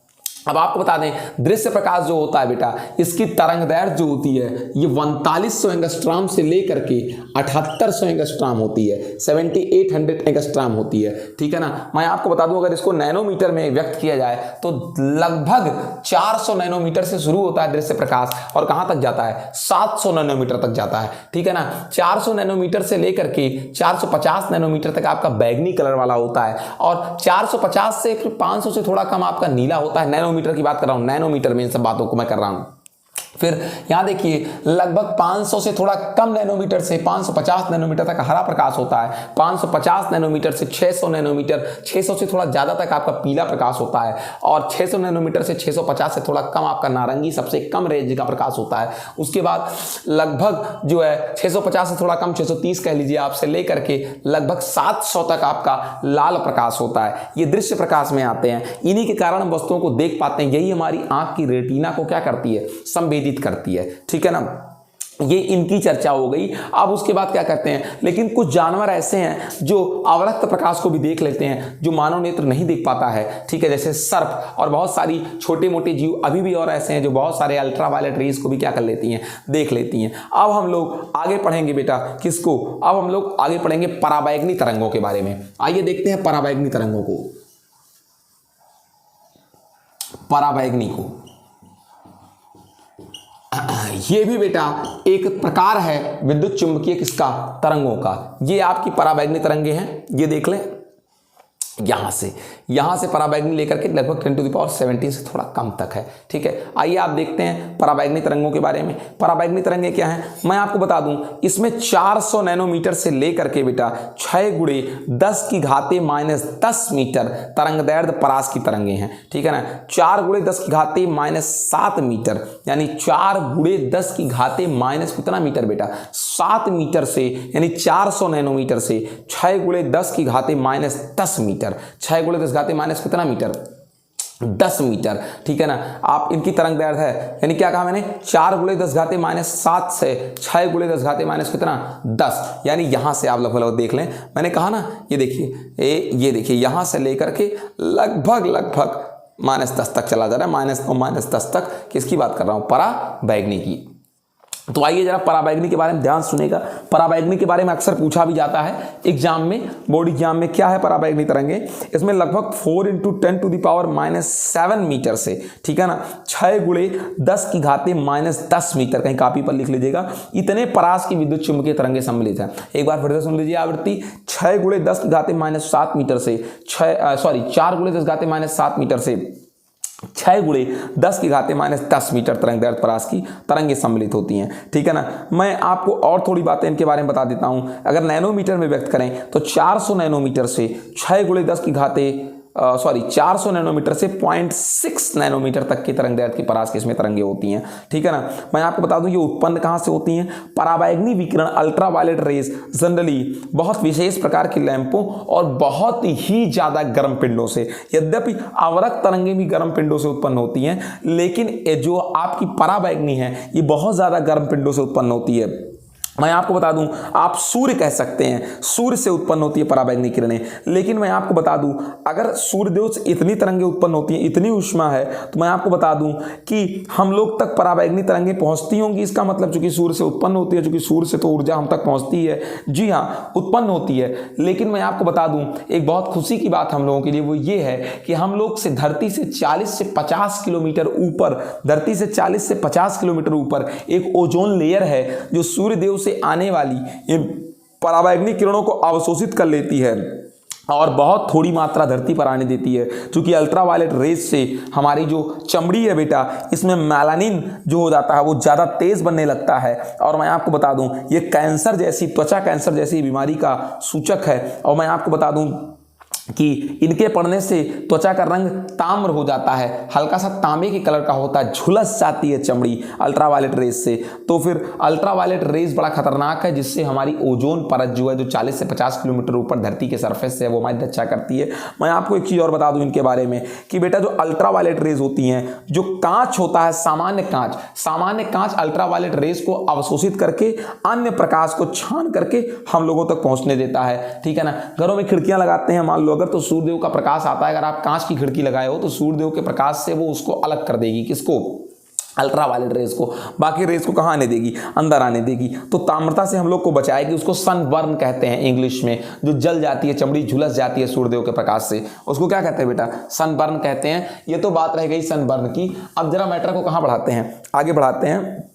S2: अब आपको बता दें दृश्य प्रकाश जो होता है बेटा, इसकी तरंगदैर्घ्य जो होती है ये 4100 एंगस्ट्रॉम से लेकर के 7800 एंगस्ट्रॉम होती है, 7800 एंगस्ट्रॉम होती है, ठीक है ना। मैं आपको बता दूं अगर इसको नैनोमीटर में व्यक्त किया जाए तो लगभग 400 नैनोमीटर से शुरू होता है दृश्य प्रकाश और कहां तक जाता है, 700 नैनोमीटर तक जाता है, ठीक है ना। 400 नैनोमीटर से लेकर के 450 नैनोमीटर तक आपका बैंगनी कलर वाला होता है, और 450 से फिर 500 से थोड़ा कम आपका नीला होता है। नैनोमीटर की बात कर रहा हूं, नैनोमीटर में इन सब बातों को मैं कर रहा हूं। फिर यहां देखिए लगभग 500 से थोड़ा कम नैनोमीटर से 550 नैनोमीटर तक हरा प्रकाश होता है, 550 नैनोमीटर से 600 नैनोमीटर, 600 से थोड़ा ज्यादा तक आपका पीला प्रकाश होता है, और 600 नैनोमीटर से 650 से थोड़ा कम आपका नारंगी सबसे कम रेंज का प्रकाश होता है। उसके बाद लगभग जो है 650 से थोड़ा कम 630 कह लीजिए आप, से लेकर के लगभग 700 तक आपका लाल प्रकाश होता है। ये दृश्य प्रकाश में आते हैं, इन्हीं के कारण हम वस्तुओं को देख पाते हैं। यही हमारी आंख की रेटिना को क्या करती है, संवेदित करती है, ठीक है ना। ये इनकी चर्चा हो गई। अब उसके बाद क्या करते हैं, लेकिन कुछ जानवर ऐसे हैं जो अवरक्त प्रकाश को भी देख लेते हैं, जो मानव नेत्र नहीं देख पाता है, ठीक है, जैसे सर्प और बहुत सारी छोटे मोटे जीव अभी भी और ऐसे हैं जो बहुत सारे अल्ट्रावायलेट रेज को भी क्या कर लेती हैं, देख लेती हैं। अब हम लोग आगे पढ़ेंगे बेटा किसको, अब हम लोग आगे पढ़ेंगे पराबैंगनी तरंगों के बारे में। आइए देखते हैं पराबैंगनी तरंगों को, पराबैंगनी को। ये भी बेटा एक प्रकार है विद्युत चुंबकीय किसका, तरंगों का। ये आपकी पराबैंगनी तरंगे हैं, ये देख लें यहां से, यहाँ से पराबैंगनी लेकर के लगभग 10⁻17 से थोड़ा कम तक है। ठीक है, आइए आप देखते हैं पराबैंगनी तरंगों के बारे में। पराबैंगनी तरंगें क्या हैं, मैं आपको बता दूं, इसमें 400 नैनोमीटर से लेकर के बेटा 6×10⁻10 मीटर तरंगदैर्घ्य परास की तरंगे हैं। ठीक है ना, 4×10⁻7 मीटर, यानी 4×10⁻, कितना मीटर बेटा, 7 मीटर से, यानी 400 नैनोमीटर से 6×10⁻10 मीटर, 6×10⁻, कितना मीटर, 10 मीटर। ठीक है ना, आप इनकी तरंगदैर्घ्य है, यानी क्या कहा मैंने, 4×10⁻7 से 6×10⁻, कितना, 10, यानी यहां से आप लगभग देख लें, मैंने कहा ना, ये देखिए, ये देखिए, यहां से लेकर के लगभग -10 तक चला जा रहा है, -10 तक। किसकी बात कर रहा हूं, पराबैंगनी की। तो आइए जरा पराबैंगनी के बारे में ध्यान सुनेगा। पराबैंगनी के बारे में अक्सर पूछा भी जाता है एग्जाम में, बोर्ड एग्जाम में, क्या है पराबैंगनी तरंगे। इसमें लगभग 4×10⁻7 मीटर से, ठीक है ना, 6×10⁻10 मीटर, कहीं कॉपी पर लिख लीजिएगा, इतने परास की विद्युत चुम्बकीय तरंगे सम्मिलित हैं। एक बार फिर से सुन लीजिए आवृत्ति, 6×10⁻7 मीटर से 4×10⁻7 मीटर से 6×10⁻10 मीटर तरंगदैर्घ्य परास की तरंगे सम्मिलित होती हैं। ठीक है ना, मैं आपको और थोड़ी बातें इनके बारे में बता देता हूं। अगर नैनोमीटर में व्यक्त करें तो 400 नैनोमीटर से 400 नैनोमीटर से 0.6 नैनोमीटर तक की तरंगदैर्घ्य की परास की इसमें तरंगे होती हैं। ठीक है ना, मैं आपको बता दूं ये उत्पन्न कहां से होती हैं। पराबैंगनी विकिरण अल्ट्रावायलेट रेज जनरली बहुत विशेष प्रकार की लैंपों और बहुत ही ज्यादा गर्म पिंडों से, यद्यपि अवरक्त तरंगे भी गर्म पिंडों से उत्पन्न होती हैं, लेकिन जो आपकी पराबैंगनी है ये बहुत ज्यादा गर्म पिंडों से उत्पन्न होती है। मैं आपको बता दूं, आप सूर्य कह सकते हैं, सूर्य से उत्पन्न होती है पराबैंगनी किरणें, लेकिन मैं आपको बता दूं, अगर सूर्यदेव से इतनी तरंगें उत्पन्न होती हैं, इतनी ऊष्मा है, तो मैं आपको बता दूं कि हम लोग तक पराबैंगनी तरंगें पहुंचती होंगी। इसका मतलब चूंकि सूर्य से उत्पन्न होती है, चूंकि सूर्य से तो ऊर्जा हम तक पहुंचती है, जी हाँ, उत्पन्न होती है। लेकिन मैं आपको बता दूं, एक बहुत खुशी की बात हम लोगों के लिए वो ये है कि हम लोग से धरती से 40 से 50 किलोमीटर ऊपर, धरती से 40 से 50 किलोमीटर ऊपर एक ओजोन लेयर है जो सूर्यदेव से आने वाली इन पराबैंगनी किरणों को अवशोषित कर लेती है और बहुत थोड़ी मात्रा धरती पर आने देती है। क्योंकि अल्ट्रावायलेट रेज से हमारी जो चमड़ी है बेटा, इसमें मेलानिन जो हो जाता है वो ज़्यादा तेज़ बनने लगता है। और मैं आपको बता दूं, ये कैंसर जैसी, त्वचा कैंसर जैसी बीमारी का सूचक है। और मैं आपको बता दूं कि इनके पड़ने से त्वचा का रंग ताम्र हो जाता है, हल्का सा तांबे के कलर का होता है, झुलस जाती है चमड़ी अल्ट्रावायलेट रेज से। तो फिर अल्ट्रावायलेट रेज बड़ा खतरनाक है, जिससे हमारी ओजोन परत जो है, जो 40 से 50 किलोमीटर ऊपर धरती के सरफेस से है, वो हमारी रक्षा करती है। मैं आपको एक चीज़ और बता दूं इनके बारे में कि बेटा जो अल्ट्रावायलेट रेज होती हैं, जो कांच होता है, सामान्य कांच अल्ट्रावायलेट रेज को अवशोषित करके अन्य प्रकाश को छान करके हम लोगों तक पहुंचने देता है। ठीक है ना, घरों में खिड़कियां लगाते हैं, मान लो अगर, तो सूर्यदेव का प्रकाश आता है, अगर आप कांच की खिड़की लगाए हो तो सूर्यदेव के प्रकाश से वो उसको अलग कर देगी, किसको, अल्ट्रावायलेट रेज को, बाकी रेज को कहाँ आने देगी, अंदर आने देगी। तो ताम्रता से हम लोग को बचाएगी। उसको सनबर्न कहते हैं इंग्लिश में, जो जल जाती है चमड़ी, झुलस जाती है सूर्यदेव के प्रकाश से, उसको क्या कहते हैं बेटा, सनबर्न कहते हैं। ये तो बात रह गई सनबर्न की। अब जरा मैटर को कहाँ बढ़ाते हैं, आगे बढ़ाते हैं।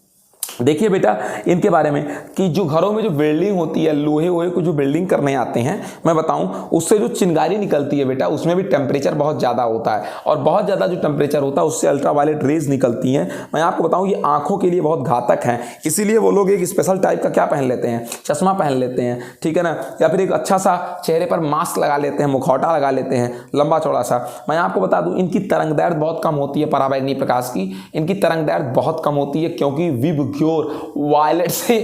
S2: देखिए बेटा इनके बारे में कि जो घरों में जो वेल्डिंग होती है, लोहे वोहे को जो वेल्डिंग करने आते हैं, मैं बताऊं, उससे जो चिंगारी निकलती है बेटा, उसमें भी टेम्परेचर बहुत ज़्यादा होता है, और बहुत ज़्यादा जो टेम्परेचर होता है उससे अल्ट्रावायलेट रेज निकलती हैं। मैं आपको बताऊं ये आंखों के लिए बहुत घातक हैं, इसीलिए वो लोग एक स्पेशल टाइप का क्या पहन लेते हैं, चश्मा पहन लेते हैं। ठीक है ना, या फिर एक अच्छा सा चेहरे पर मास्क लगा लेते हैं, मुखौटा लगा लेते हैं लंबा चौड़ा सा। मैं आपको बता दूँ इनकी तरंगदैर्घ्य बहुत कम होती है, पराबैंगनी प्रकाश की इनकी तरंगदैर्घ्य बहुत कम होती है, क्योंकि विबग्योर वायलेट से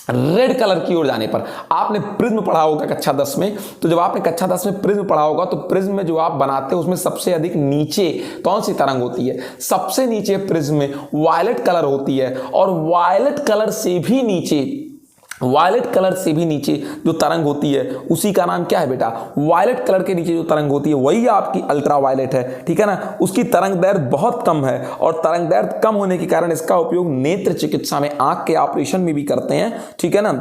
S2: रेड कलर की ओर जाने पर, आपने प्रिज्म पढ़ा होगा कक्षा 10 में, तो जब आपने कक्षा 10 में प्रिज्म पढ़ा होगा तो प्रिज्म में जो आप बनाते हो उसमें सबसे अधिक नीचे कौन सी तरंग होती है, सबसे नीचे प्रिज्म में वायलेट कलर होती है। और वायलेट कलर से भी नीचे जो तरंग होती है उसी का नाम क्या है बेटा, वायलेट कलर के नीचे जो तरंग होती है वही आपकी अल्ट्रावायलेट है। ठीक है ना, उसकी तरंगदैर्घ्य बहुत कम है, और तरंगदैर्घ्य कम होने के कारण इसका उपयोग नेत्र चिकित्सा में, आंख के ऑपरेशन में भी करते हैं। ठीक है ना,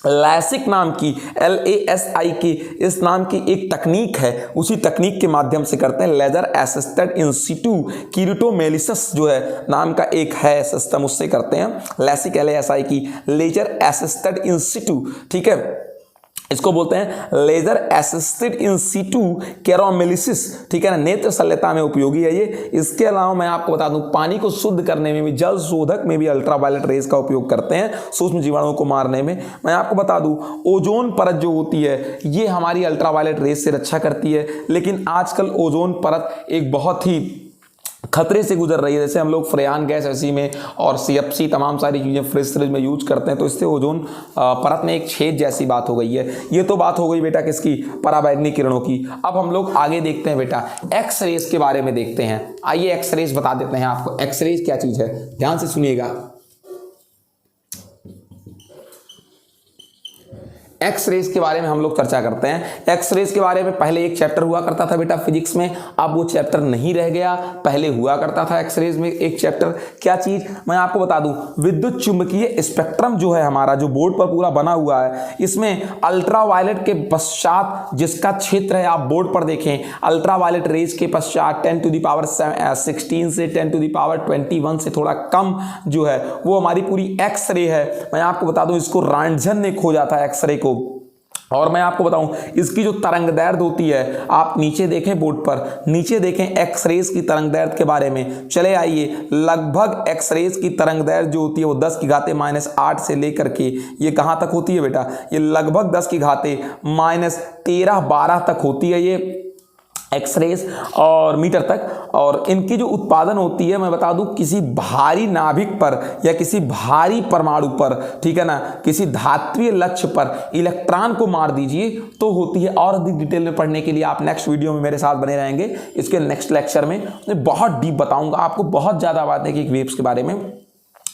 S2: लैसिक नाम की LASIK इस नाम की एक तकनीक है, उसी तकनीक के माध्यम से करते हैं। लेजर असिस्टेड इंसिटू कीरेटोमेलिसिस जो है नाम का एक है सिस्टम, उससे करते हैं। LASIK LASIK laser assisted in situ, ठीक है, इसको बोलते हैं laser assisted in situ keratomileusis, ठीक है ना, नेत्र शल्यता में उपयोगी है ये। इसके अलावा मैं आपको बता दूं पानी को शुद्ध करने में भी, जल शोधक में भी अल्ट्रावायलेट रेज का उपयोग करते हैं सूक्ष्म जीवाणुओं को मारने में। मैं आपको बता दूं ओजोन परत जो होती है ये हमारी अल्ट्रावायलेट रेज से रक्षा करती है, लेकिन आजकल ओजोन परत एक बहुत ही खतरे से गुजर रही है। जैसे हम लोग फ्रेयान गैस ऐसी में और CFC तमाम सारी चीज़ें फ्रिज में यूज करते हैं, तो इससे ओजोन परत में एक छेद जैसी बात हो गई है। ये तो बात हो गई बेटा किसकी, पराबैंगनी किरणों की। अब हम लोग आगे देखते हैं बेटा एक्स रेज के बारे में देखते हैं। आइए एक्स रेज बता देते हैं आपको, एक्स रेज क्या चीज़ है, ध्यान से सुनिएगा। एक्स रेज के बारे में हम लोग चर्चा करते हैं। एक्स रेज के बारे में पहले एक चैप्टर हुआ करता था बेटा फिजिक्स में, अब वो चैप्टर नहीं रह गया, पहले हुआ करता था एक्स रेज में एक चैप्टर। क्या चीज, मैं आपको बता दूं विद्युत चुंबकीय स्पेक्ट्रम जो है हमारा, जो बोर्ड पर पूरा बना हुआ है, इसमें अल्ट्रावायलेट के पश्चात जिसका क्षेत्र है, आप बोर्ड पर देखें, अल्ट्रावायलेट रेज के पश्चात 10⁻16 से 10⁻21 से थोड़ा कम जो है वो हमारी पूरी एक्स रे है। मैं आपको बता दूं इसको रांझन ने खोजा था एक्स रे को। और मैं आपको बताऊं इसकी जो तरंग दैर्घ्य होती है, आप नीचे देखें बोर्ड पर, नीचे देखें एक्स रेज की तरंग दैर्घ्य के बारे में। चले आइए, लगभग एक्स रेज की तरंग दैर्घ्य जो होती है वो 10⁻⁻8 से लेकर के ये कहां तक होती है बेटा, ये लगभग 10⁻13-12 तक होती है ये एक्सरेज और मीटर तक। और इनकी जो उत्पादन होती है, मैं बता दूं किसी भारी नाभिक पर या किसी भारी परमाणु पर, ठीक है ना, किसी धात्विय लक्ष्य पर इलेक्ट्रॉन को मार दीजिए तो होती है। और अधिक डिटेल में पढ़ने के लिए आप नेक्स्ट वीडियो में मेरे साथ बने रहेंगे। इसके नेक्स्ट लेक्चर में मैं बहुत डीप बताऊंगा आपको, बहुत ज़्यादा बातें कि वेव्स के बारे में।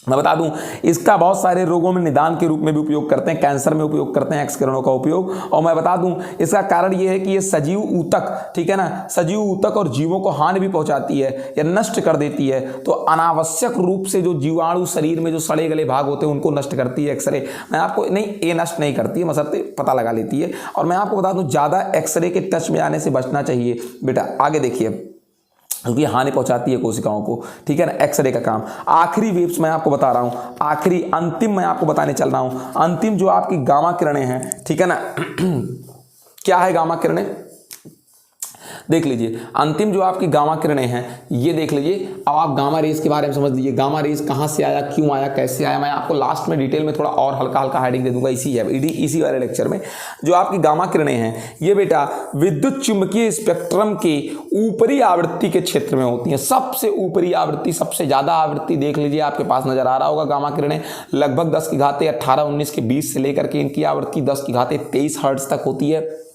S2: मैं बता दूं इसका बहुत सारे रोगों में निदान के रूप में भी उपयोग करते हैं, कैंसर में उपयोग करते हैं एक्स किरणों का उपयोग। और मैं बता दूं इसका कारण ये है कि ये सजीव ऊतक, ठीक है ना, सजीव ऊतक और जीवों को हानि भी पहुंचाती है या नष्ट कर देती है। तो अनावश्यक रूप से जो जीवाणु शरीर में जो सड़े गले भाग होते हैं उनको नष्ट करती है एक्सरे। मैं आपको नहीं, ये नष्ट नहीं करती है, बशर्ते पता लगा लेती है। और मैं आपको बता दूं ज़्यादा एक्सरे के टच में आने से बचना चाहिए बेटा। आगे देखिए, क्योंकि हानि पहुंचाती है कोशिकाओं को, ठीक है ना, एक्सरे का काम। आखिरी वेव्स मैं आपको बता रहा हूं, आखिरी अंतिम मैं आपको बताने चल रहा हूं। अंतिम जो आपकी गामा किरणें हैं, ठीक है ना क्या है गामा किरणें, देख लीजिए। अंतिम जो आपकी गामा किरणें हैं ये देख लीजिए। अब आप गामा रेज के बारे में समझ लीजिए, गामा रेज कहाँ से आया, क्यों आया, कैसे आया। मैं आपको लास्ट में डिटेल में थोड़ा और हल्का हल्का हेडिंग दे दूंगा इसी वाले लेक्चर में। जो आपकी गामा किरणें हैं ये बेटा विद्युत चुंबकीय स्पेक्ट्रम के ऊपरी आवृत्ति के क्षेत्र में होती हैं। सबसे ऊपरी आवृत्ति, सबसे ज़्यादा आवृत्ति देख लीजिए, आपके पास नजर आ रहा होगा गामा किरणें। लगभग 10⁻18-19 के बीच से लेकर के इनकी आवृत्ति 10⁻23 हर्ट्ज तक होती है।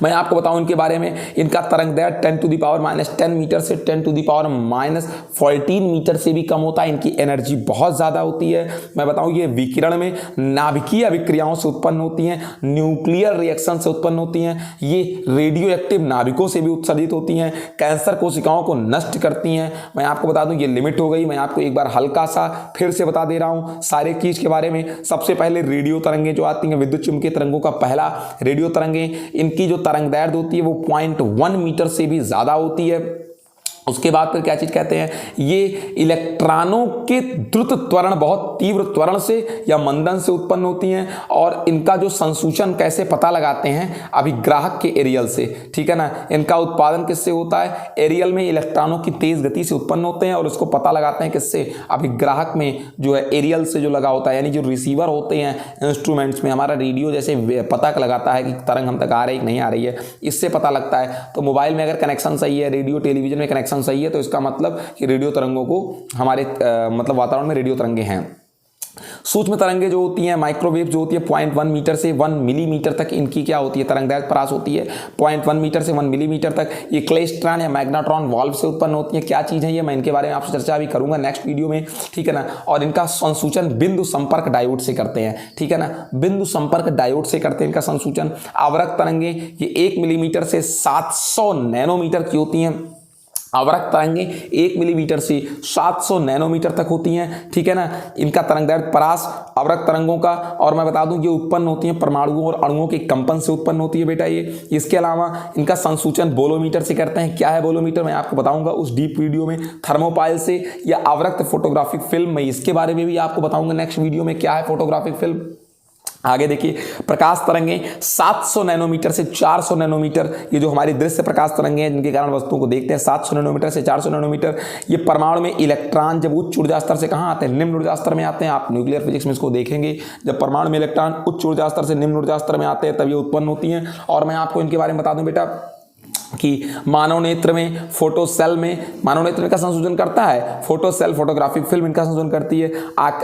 S2: मैं आपको बताऊं इनके बारे में, इनका तरंग दैर्घ्य 10⁻10 मीटर से 10⁻14 मीटर से भी कम होता है। इनकी एनर्जी बहुत ज़्यादा होती है। मैं बताऊं ये विकिरण में नाभिकीय अभिक्रियाओं से उत्पन्न होती हैं, न्यूक्लियर रिएक्शन से उत्पन्न होती हैं, ये रेडियो एक्टिव नाभिकों से भी उत्सर्जित होती हैं, कैंसर कोशिकाओं को नष्ट करती हैं। मैं आपको बता दूं ये लिमिट हो गई, मैं आपको एक बार हल्का सा फिर से बता दे रहा हूँ सारे चीज़ के बारे में। सबसे पहले रेडियो तरंगें जो आती हैं, विद्युत चुम्बकीय तरंगों का पहला रेडियो तरंगें, इनकी जो तरंग दैर्घ्य होती है वो 0.1 मीटर से भी ज़्यादा होती है। उसके बाद फिर क्या चीज़ कहते हैं, ये इलेक्ट्रॉनों के द्रुत त्वरण, बहुत तीव्र त्वरण से या मंदन से उत्पन्न होती हैं। और इनका जो संसूचन कैसे पता लगाते हैं, अभिग्राहक के एरियल से, ठीक है ना। इनका उत्पादन किससे होता है, एरियल में इलेक्ट्रॉनों की तेज गति से उत्पन्न होते हैं और उसको पता लगाते हैं किससे, अभिग्राहक में जो है एरियल से जो लगा होता है। यानी जो रिसीवर होते हैं इंस्ट्रूमेंट्स में, हमारा रेडियो जैसे पता लगाता है कि तरंग हम तक आ रही है कि नहीं आ रही है, इससे पता लगता है। तो मोबाइल में अगर कनेक्शन सही है, रेडियो टेलीविजन में कनेक्शन सही है, तो इसका मतलब कि रेडियो तरंगों को हमारे मतलब वातावरण में रेडियो तरंगे हैं। सूक्ष्म तरंगे जो होती हैं, माइक्रोवेव जो होती है, 0.1 मीटर से 1 मिलीमीटर तक इनकी क्या होती है, तरंग दैर्घ्य परास होती है 0.1 मीटर से 1 मिलीमीटर तक। ये क्लेस्ट्रॉन या मैग्नेट्रॉन वाल्व से उत्पन्न होती हैं। क्या चीज़ है ये, मैं इनके बारे में आपसे चर्चा भी करूंगा नेक्स्ट वीडियो में, ठीक है ना। और इनका संसूचन बिंदु संपर्क डायोड से करते हैं, ठीक है ना, बिंदु संपर्क डायोड से करते हैं इनका संसूचन। आवरक तरंगे ये 1 मिलीमीटर से 700 नैनोमीटर की होती हैं। अवरक्त तरंगें 1 मिलीमीटर से 700 नैनोमीटर तक होती हैं, ठीक है ना। इनका तरंगदैर्घ्य परास अवरक्त तरंगों का, और मैं बता दूं ये उत्पन्न होती हैं परमाणुओं और अणुओं के कंपन से उत्पन्न होती है बेटा ये। इसके अलावा इनका संसूचन बोलोमीटर से करते हैं। क्या है बोलोमीटर, मैं आपको बताऊंगा उस डीप वीडियो में। थर्मोपाइल से या अवरक्त फोटोग्राफिक फिल्म में, इसके बारे में भी आपको बताऊंगा नेक्स्ट वीडियो में क्या है फोटोग्राफिक फिल्म। आगे देखिए, प्रकाश तरंगें 700 नैनोमीटर से 400 नैनोमीटर, ये जो हमारी दृश्य प्रकाश तरंगें हैं जिनके कारण वस्तुओं को देखते हैं, 700 नैनोमीटर से 400 नैनोमीटर। ये परमाणु में इलेक्ट्रॉन जब उच्च ऊर्जा स्तर से कहाँ आते हैं, निम्न ऊर्जा स्तर में आते हैं। आप न्यूक्लियर फिजिक्स में इसको देखेंगे, जब परमाणु में इलेक्ट्रॉन उच्च ऊर्जा स्तर से निम्न ऊर्जा स्तर में आते हैं तब ये उत्पन्न होती हैं। और मैं आपको इनके बारे में बता दूं बेटा कि मानव नेत्र में, फोटो सेल में, मानव नेत्र का संशोधन करता है, फोटो सेल फोटोग्राफिक फिल्म इनका संशोधन करती है।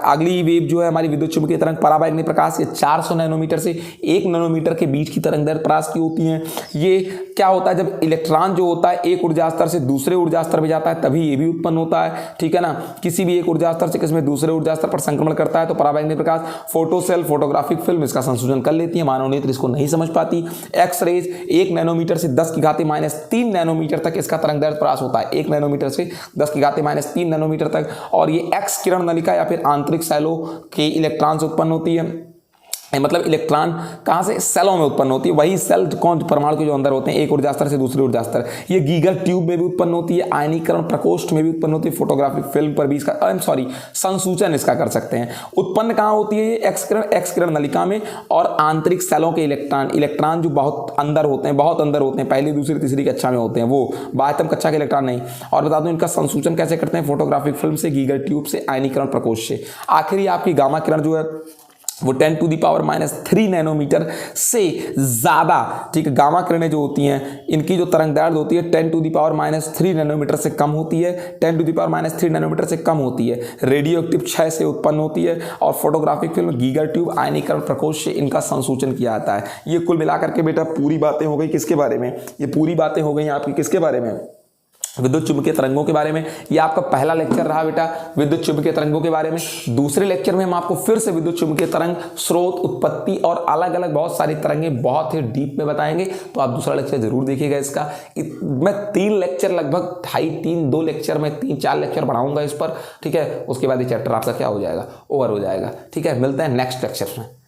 S2: अगली वेव जो है हमारी विद्युत चुम्बकीय तरंग पराबैंगनी प्रकाश, ये 400 नैनोमीटर से 1 नैनोमीटर के बीच की तरंगदैर्घ्य प्रकाश की होती हैं। ये क्या होता है, जब इलेक्ट्रॉन जो होता है एक ऊर्जा स्तर से दूसरे ऊर्जा स्तर में जाता है तभी ये भी उत्पन्न होता है, ठीक है ना। किसी भी एक ऊर्जा स्तर से किसी में दूसरे ऊर्जा स्तर पर संक्रमण करता है तो पराबैंगनी प्रकाश, फोटो सेल फोटोग्राफिक फिल्म इसका संशोधन कर लेती है। मानव नेत्र इसको नहीं समझ पाती। एक्स रेज 1 नैनोमीटर से 10⁻³ नैनोमीटर तक इसका तरंगदैर्घ्य प्रकाश होता है, 1 नैनोमीटर से 10⁻³ नैनोमीटर तक। और ये एक्स किरण नलिका या फिर आंतरिक सेलों के इलेक्ट्रॉन से उत्पन्न होती है। मतलब इलेक्ट्रॉन कहाँ से, सेलों में उत्पन्न होती है। वही सेल कौन, परमाणु के जो अंदर होते हैं एक ऊर्जा स्तर से दूसरे ऊर्जा स्तर। ये गीगर ट्यूब में भी उत्पन्न होती है, आयनीकरण प्रकोष्ठ में भी उत्पन्न होती है, फोटोग्राफिक फिल्म पर भी इसका संसूचन इसका कर सकते हैं। उत्पन्न कहाँ होती है ये, एक्स किरण नलिका में और आंतरिक सेलों के इलेक्ट्रॉन जो बहुत अंदर होते हैं, पहली दूसरी तीसरी कक्षा में होते हैं, वो बाह्यतम कक्षा के इलेक्ट्रॉन नहीं। और बता दूं इनका संसूचन कैसे करते हैं, फोटोग्राफिक फिल्म से, गीगर ट्यूब से, आयनीकरण प्रकोष्ठ से। आखिरी आपकी गामा किरण जो है वो 10⁻³ नैनोमीटर से ज़्यादा, ठीक है। गामा किरणें जो होती हैं इनकी जो तरंगदैर्घ्य होती है 10⁻³ नैनोमीटर से कम होती है, 10⁻³ नैनोमीटर से कम होती है। रेडियो एक्टिव क्षय से उत्पन्न होती है। और फोटोग्राफिक फिल्म, गीगर ट्यूब, आयनीकरण प्रकोष्ठ से इनका संसूचन किया जाता है। ये कुल मिलाकर के बेटा पूरी बातें हो गई किसके बारे में, ये पूरी बातें हो गई आपकी किसके बारे में, विद्युत चुम्बकीय तरंगों के बारे में। ये आपका पहला लेक्चर रहा बेटा विद्युत चुम्बकीय तरंगों के बारे में। दूसरे लेक्चर में हम आपको फिर से विद्युत चुम्बकीय तरंग, स्रोत, उत्पत्ति और अलग अलग बहुत सारी तरंगें बहुत ही डीप में बताएंगे, तो आप दूसरा लेक्चर जरूर देखिएगा इसका। मैं 3 लेक्चर, लगभग 2 लेक्चर में 3-4 लेक्चर पढ़ाऊंगा इस पर, ठीक है। उसके बाद ये चैप्टर आपका क्या हो जाएगा, ओवर हो जाएगा, ठीक है। मिलते हैं नेक्स्ट लेक्चर में।